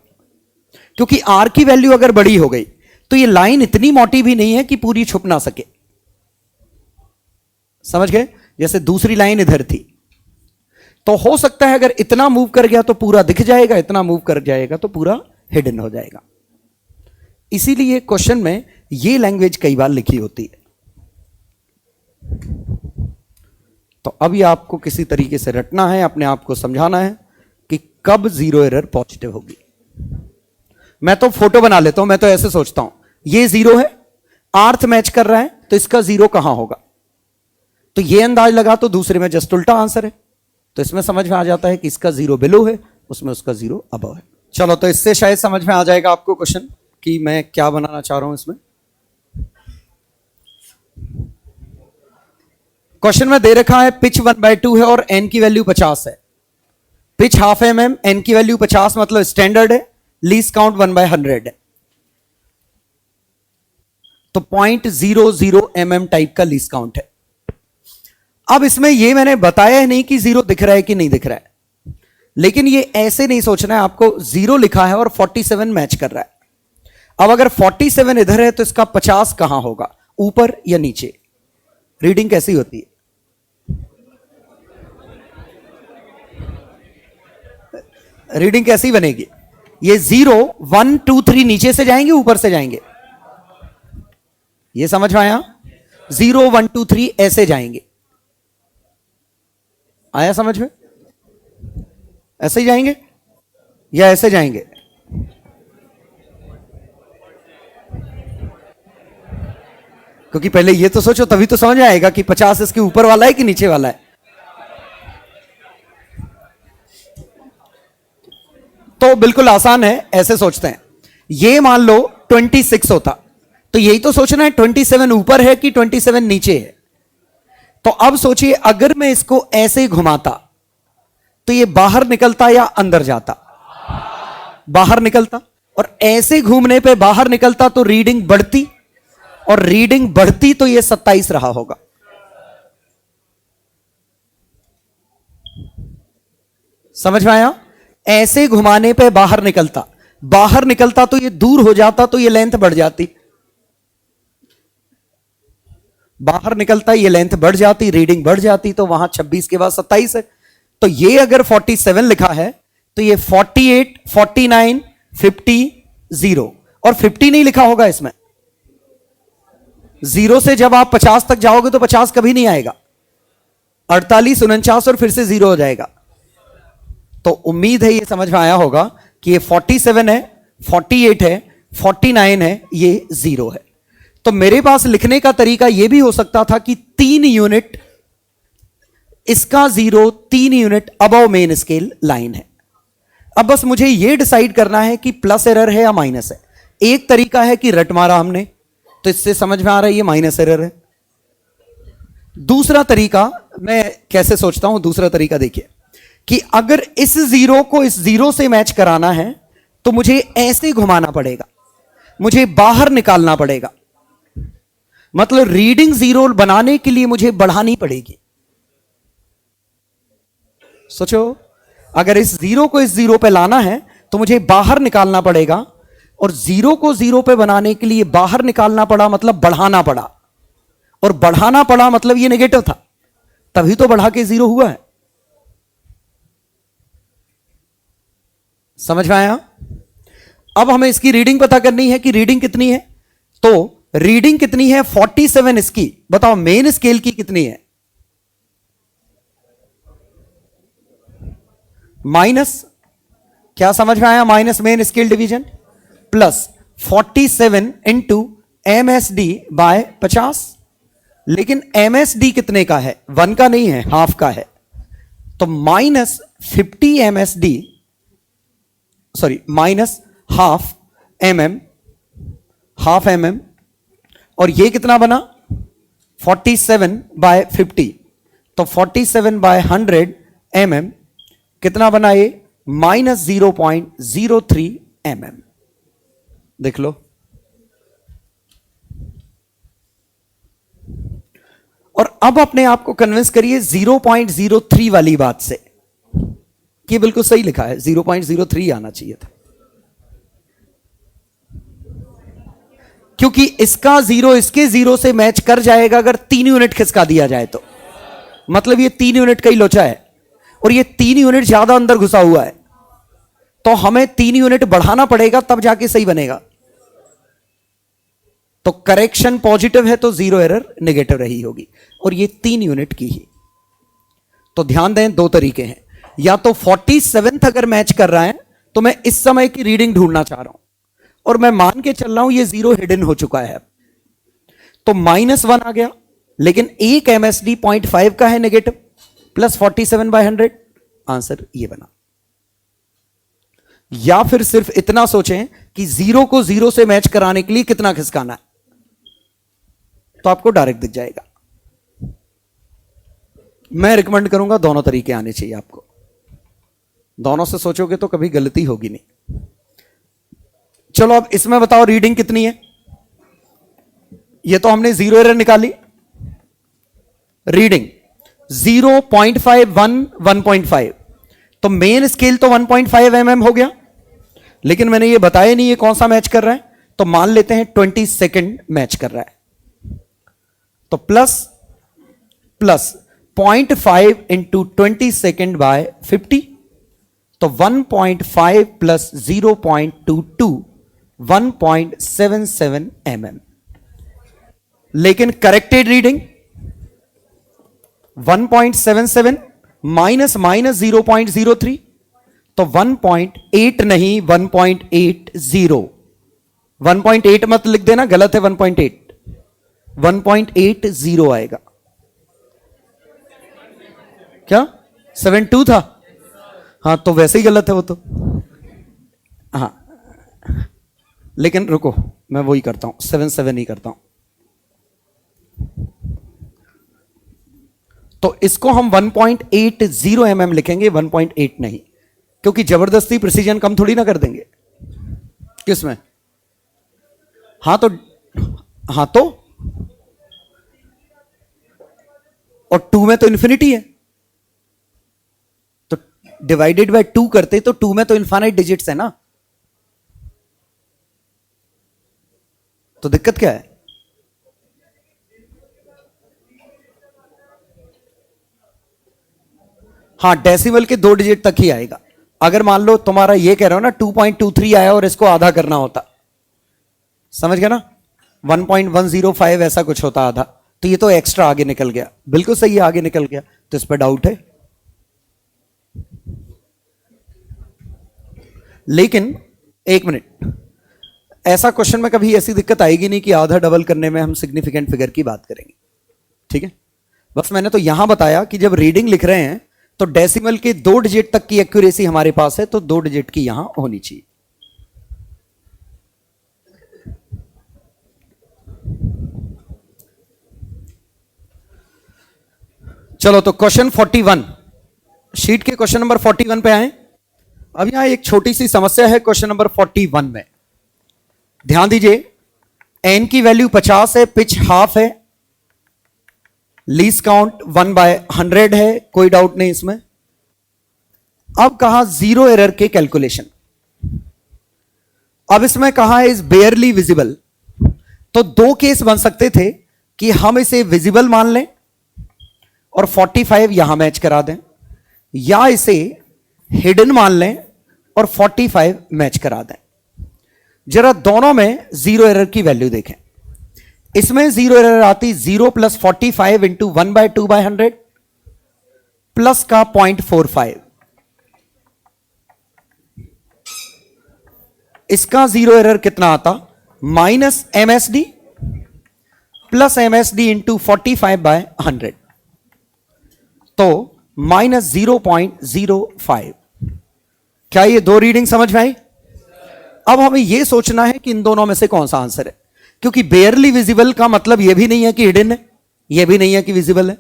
क्योंकि आर की वैल्यू अगर बड़ी हो गई तो ये लाइन इतनी मोटी भी नहीं है कि पूरी छुप ना सके। समझ गए? जैसे दूसरी लाइन इधर थी, तो हो सकता है अगर इतना मूव कर गया तो पूरा दिख जाएगा, इतना मूव कर जाएगा तो पूरा हिडन हो जाएगा। इसीलिए क्वेश्चन में ये लैंग्वेज कई बार लिखी होती है। तो अब ये आपको किसी तरीके से रटना है, अपने आप को समझाना है कि कब 0 एरर पॉजिटिव होगी। मैं तो फोटो बना लेता हूं, मैं तो ऐसे सोचता हूं ये 0 है, आर्थ मैच कर रहा है, तो इसका 0 कहां होगा? तो ये अंदाज लगा तो दूसरे में जस्ट उल्टा आंसर है। तो इसमें समझ में आ जाता है कि इसका 0 बिलो है, उसमें उसका 0 अबव है। चलो, तो इससे शायद समझ में आ जाएगा आपको क्वेश्चन कि मैं क्या बनाना चाह रहा हूं इसमें। क्वेश्चन में दे रखा है पिच 1/2 है और एन की वैल्यू 50 है। पिच हाफ mm, एन की वैल्यू 50 मतलब स्टैंडर्ड है, लीस्ट काउंट 1/100 है। तो 0.00 mm टाइप का लीस्ट काउंट है। अब इसमें ये मैंने बताया नहीं कि 0 दिख रहा है कि नहीं दिख रहा है, लेकिन ये ऐसे नहीं सोचना है आपको। 0 लिखा है और 47 मैच कर रहा है। अब अगर 47 इधर है तो इसका 50 कहां होगा, ऊपर या नीचे? रीडिंग कैसी होती है? रीडिंग कैसी बनेगी? ये 0, 1, 2, 3 नीचे से जाएंगे ऊपर से जाएंगे? ये समझ में आया? 0, 1, 2, 3 ऐसे जाएंगे। आया समझ में? ऐसे ही जाएंगे या ऐसे जाएंगे? क्योंकि पहले ये तो सोचो, तभी तो समझ आएगा कि 50 इसके ऊपर वाला है कि नीचे वाला है। तो बिल्कुल आसान है, ऐसे सोचते हैं। ये मान लो 26 होता, तो यही तो सोचना है 27 ऊपर है कि 27 नीचे है। तो अब सोचिए, अगर मैं इसको ऐसे घुमाता तो ये बाहर निकलता या अंदर जाता? बाहर निकलता। और ऐसे घूमने पे बाहर निकलता तो रीडिंग बढ़ती, और रीडिंग बढ़ती तो ये 27 रहा होगा। समझ में आया? ऐसे घुमाने पे बाहर निकलता तो ये दूर हो जाता, तो ये लेंथ बढ़ जाती। बाहर निकलता, ये लेंथ बढ़ जाती, रीडिंग बढ़ जाती, तो वहां 26 के बाद 27 है। तो ये अगर 47 लिखा है तो ये 48, 49, 50, 0 और 50 नहीं लिखा होगा इसमें। 0 से जब आप 50 तक जाओगे तो 50 कभी नहीं आएगा। 48, 49 और फिर से 0 हो जाएगा। तो उम्मीद है ये समझ में आया होगा कि ये 47 है, 48 है, 49 है, ये 0 है। तो मेरे पास लिखने का तरीका यह भी हो सकता था कि 3 यूनिट इसका 0, 3 unit above main scale line है। अब बस मुझे यह डिसाइड करना है कि प्लस एरर है या माइनस है। एक तरीका है कि रट मारा हमने, तो इससे समझ में आ रहा है ये माइनस एरर है। दूसरा तरीका मैं कैसे सोचता हूं, दूसरा तरीका देखिए कि अगर इस 0 को इस 0 से मैच कराना है तो मुझे ऐसे घुमाना पड़ेगा, मुझे बाहर निकालना पड़ेगा। मतलब रीडिंग 0 बनाने के लिए मुझे बढ़ानी पड़ेगी। सोचो, अगर इस जीरो को इस जीरो पे लाना है तो मुझे बाहर निकालना पड़ेगा, और जीरो को जीरो पे बनाने के लिए बाहर निकालना पड़ा मतलब बढ़ाना पड़ा, और बढ़ाना पड़ा मतलब ये नेगेटिव था, तभी तो बढ़ा के जीरो हुआ है। समझ में आया? अब हमें इसकी रीडिंग पता करनी है कि रीडिंग कितनी है। तो रीडिंग कितनी है 47 इसकी, बताओ मेन स्केल की कितनी है? माइनस, क्या समझ में आया? Minus main scale division plus 47 into MSD by 50। लेकिन MSD कितने का है? 1 का नहीं है, हाफ का है। तो minus 50 MSD, sorry minus half mm, और ये कितना बना 47 बाय 50, तो 47 बाय 100 mm कितना बना ये? Minus 0.03 mm। देख लो। और अब अपने आप को कन्विंस करिए 0.03 वाली बात से कि बिल्कुल सही लिखा है, 0.03 आना चाहिए था, क्योंकि इसका जीरो इसके जीरो से मैच कर जाएगा अगर 3 यूनिट खिसका दिया जाए तो। मतलब ये 3 यूनिट का ही लोचा है, और ये 3 यूनिट ज्यादा अंदर घुसा हुआ है, तो हमें 3 यूनिट बढ़ाना पड़ेगा तब जाके सही बनेगा। तो करेक्शन पॉजिटिव है तो जीरो एरर नेगेटिव रही होगी, और ये 3 यूनिट की ही। तो ध्यान दें, 2 तरीके हैं, या तो 47 अगर मैच कर रहा है तो मैं इस समय की रीडिंग ढूंढना चाह रहा हूं, और मैं मान के चल रहा हूं ये जीरो हिडन हो चुका है, तो -1 आ गया, लेकिन एक MSD 0.5 का है नेगेटिव, प्लस 47 बाय 100, आंसर ये बना। या फिर सिर्फ इतना सोचें कि जीरो को जीरो से मैच कराने के लिए कितना खिसकाना है, तो आपको डायरेक्ट दिख जाएगा। मैं रिकमेंड करूंगा दोनों तरीके आने चाहिए आपको, दोनों से सोचोगे तो कभी गलती होगी नहीं। चलो अब इसमें बताओ रीडिंग कितनी है। ये तो हमने जीरो एरर निकाली, रीडिंग 0.51 1.5, तो मेन स्केल तो 1.5 mm हो गया, लेकिन मैंने ये बताया नहीं ये कौन सा मैच कर रहा है, तो मान लेते हैं 20 सेकेंड मैच कर रहा है, तो प्लस 0.5 इंटू 20 सेकेंड बाय 50, तो 1.5 प्लस 0.22 1.77 mm। लेकिन करेक्टेड रीडिंग 1.77 माइनस 0.03, तो 1.8 नहीं 1.80। 1.8 मत लिख देना, गलत है, 1.8 1.80 आएगा। क्या 72 था? हाँ तो वैसे ही गलत है वो तो। हाँ लेकिन रुको, मैं वही करता हूं, 77 ही करता हूं। तो इसको हम 1.80 mm लिखेंगे, 1.8 नहीं, क्योंकि जबरदस्ती प्रिसीजन कम थोड़ी ना कर देंगे। किसमें? हाँ तो और 2 में तो इंफिनिटी है, तो डिवाइडेड बाय 2 करते तो 2 में तो इनफाइनाइट डिजिट्स है ना, तो दिक्कत क्या है? हाँ डेसिमल के 2 डिजिट तक ही आएगा। अगर मान लो तुम्हारा ये कह रहा हो ना 2.23 आया और इसको आधा करना होता, समझ गया ना, 1.105 ऐसा कुछ होता आधा, तो ये तो एक्स्ट्रा आगे निकल गया। बिल्कुल सही है, आगे निकल गया, तो इस पर डाउट है। लेकिन एक मिनट, ऐसा क्वेश्चन में कभी ऐसी दिक्कत आएगी नहीं कि आधा डबल करने में हम सिग्निफिकेंट फिगर की बात करेंगे, ठीक है। बस मैंने तो यहां बताया कि जब रीडिंग लिख रहे हैं तो डेसिमल के 2 डिजिट तक की एक्यूरेसी हमारे पास है, तो 2 डिजिट की यहां होनी चाहिए। चलो तो क्वेश्चन 41, शीट के क्वेश्चन नंबर 41 पे आए। अब यहां एक छोटी सी समस्या है क्वेश्चन नंबर 41 में, ध्यान दीजिए। एन की वैल्यू 50 है, पिच हाफ है, लीस्ट काउंट 1/100 है, कोई डाउट नहीं इसमें। अब कहा जीरो एरर के कैलकुलेशन। अब इसमें कहा है इज बेयरली विजिबल। तो दो केस बन सकते थे कि हम इसे विजिबल मान लें और 45 यहां मैच करा दें, या इसे हिडन मान लें और 45 मैच करा दें। जरा दोनों में जीरो एरर की वैल्यू देखें। इसमें जीरो एरर आती 0 प्लस 45 इंटू 1/2/100 प्लस का 0.45। इसका जीरो एरर कितना आता? Minus MSD plus MSD into 45/100, तो माइनस 0.05। क्या ये दो रीडिंग समझ में आई? अब हमें यह सोचना है कि इन दोनों में से कौन सा आंसर है, क्योंकि बेयरली विजिबल का मतलब यह भी नहीं है कि हिडन है, यह भी नहीं है कि विजिबल है।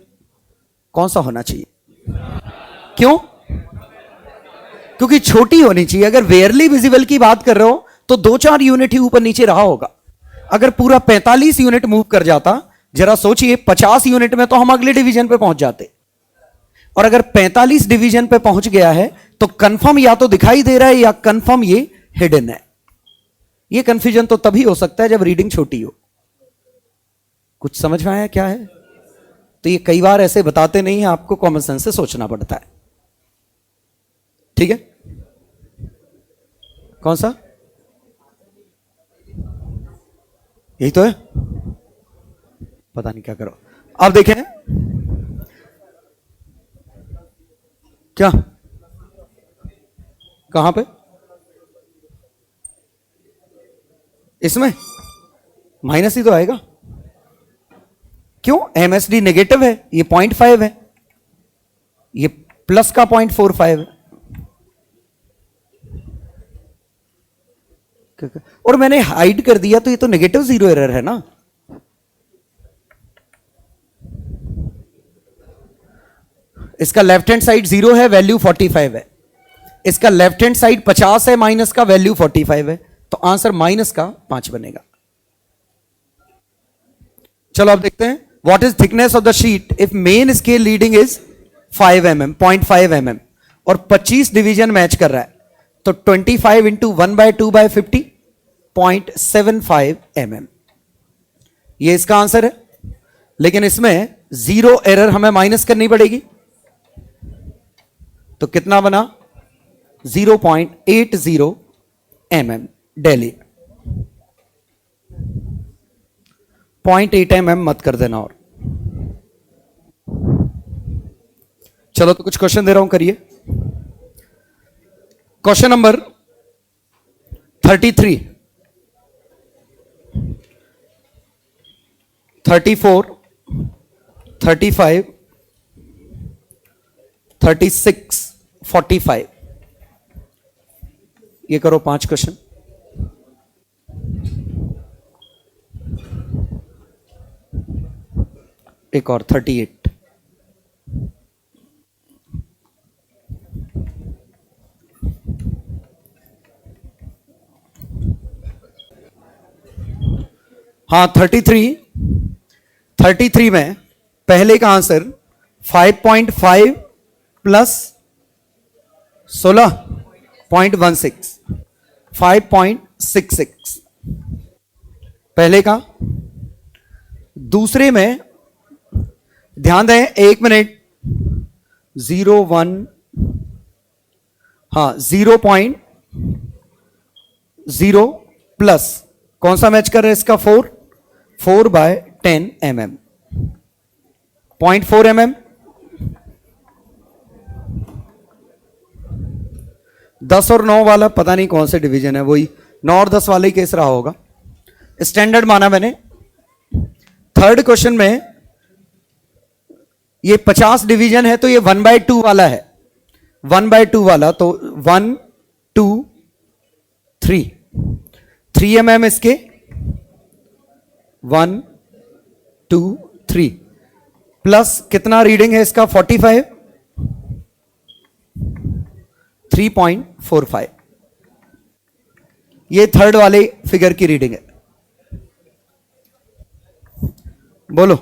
कौन सा होना चाहिए? क्यों? क्योंकि छोटी होनी चाहिए। अगर बेयरली विजिबल की बात कर रहे हो तो 2-4 यूनिट ही ऊपर नीचे रहा होगा। अगर पूरा 45 यूनिट मूव कर जाता, जरा सोचिए 50 यूनिट में तो हम अगले डिवीजन पे पहुंच जाते। और अगर 45 डिवीजन पे पहुंच गया है तो कंफर्म या तो दिखाई दे रहा है या कंफर्म ये हिडन है। ये कंफ्यूजन तो तभी हो सकता है जब रीडिंग छोटी हो। कुछ समझ में आया क्या है? तो ये कई बार ऐसे बताते नहीं है, आपको कॉमन सेंस से सोचना पड़ता है। ठीक है? कौन सा? यही तो है। पता नहीं क्या करो। अब देखें क्या, कहां पे? इसमें माइनस ही तो आएगा। क्यों? MSD नेगेटिव है, ये 0.5 है, ये प्लस का 0.45 है। और मैंने हाइड कर दिया तो ये तो नेगेटिव जीरो एरर है ना। इसका लेफ्ट हैंड साइड 0 है, वैल्यू 45 है। इसका लेफ्ट हैंड साइड 50 है, माइनस का वैल्यू 45 है, तो आंसर माइनस का 5 बनेगा। चलो अब देखते हैं what is thickness of the sheet if main scale reading is 5 mm 0.5 mm और 25 डिवीजन मैच कर रहा है, तो 25 इंटू 1/2/50 0.75 mm ये इसका आंसर है। लेकिन इसमें जीरो एरर हमें माइनस करनी पड़ेगी, तो कितना बना? 0.80 mm डेली। 0.8 mm मत कर देना। और चलो तो कुछ क्वेश्चन दे रहा हूं, करिए। क्वेश्चन नंबर 33, 34, 35, 36, 45 ये करो 5 क्वेश्चन। एक और 38। हाँ 33 में पहले का आंसर 5.5 प्लस 16.16 5.66 पहले का। दूसरे में ध्यान दें, 1 मिनट, 01, हाँ 0.0 प्लस कौन सा मैच कर रहे हैं? इसका 4/10 mm 0.4 mm। 10 और 9 वाला पता नहीं कौन से डिवीजन है, वही 9 और 10 वाले ही केस रहा होगा। स्टैंडर्ड माना मैंने। थर्ड क्वेश्चन में ये 50 डिवीजन है, तो ये 1/2 वाला है, 1/2 वाला, तो 1 2 3 mm इसके 1 2 3 प्लस कितना रीडिंग है इसका? 45 3.45 ये थर्ड वाले फिगर की रीडिंग है। बोलो।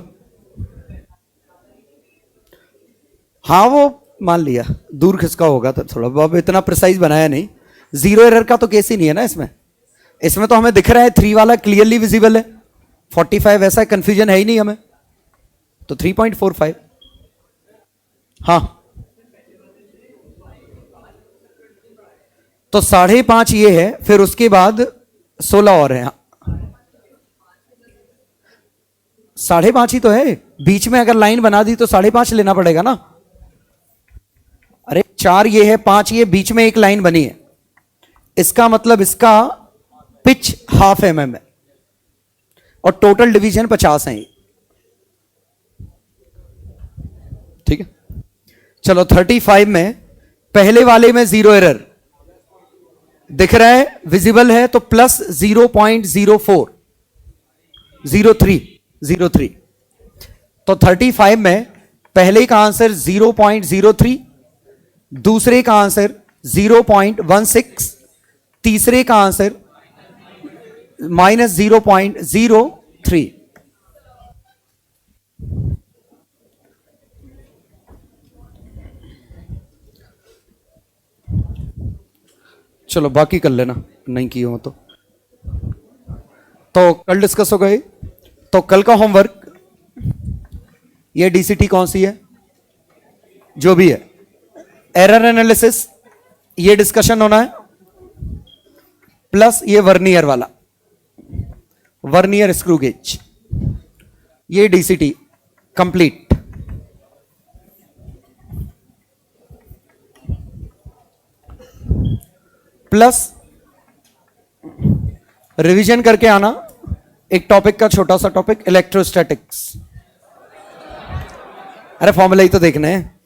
हाँ वो मान लिया, दूर खिसका होगा तो थोड़ा, अब इतना प्रिसाइज बनाया नहीं। जीरो एरर का तो केस ही नहीं है ना इसमें। इसमें तो हमें दिख रहा है 3 वाला क्लियरली विजिबल है, 45 ऐसा कंफ्यूजन है ही नहीं हमें, तो 3.45। हाँ, तो 5.5 ये है, फिर उसके बाद 16 और है। 5.5 ही तो है, बीच में अगर लाइन बना दी तो 5.5 लेना पड़ेगा ना। अरे 4 ये है, 5 ये, बीच में एक लाइन बनी है, इसका मतलब इसका पिच ½ mm है और टोटल डिवीजन 50 है। ठीक है, चलो 35 में पहले वाले में जीरो एरर दिख रहा है, विजिबल है, तो प्लस 0.03, तो 35 में पहले का आंसर 0.03, दूसरे का आंसर 0.16, तीसरे का आंसर -0.03। चलो बाकी कर लेना, नहीं किए हो तो कल डिस्कस हो गए। तो कल का होमवर्क, ये डीसीटी कौन सी है, जो भी है, एरर एनालिसिस ये डिस्कशन होना है, प्लस ये वर्नियर वाला, वर्नियर स्क्रू गेज, ये डीसीटी कंप्लीट। प्लस रिवीजन करके आना एक टॉपिक का, छोटा सा टॉपिक, इलेक्ट्रोस्टैटिक्स। अरे फॉर्मूला ही तो देखना है।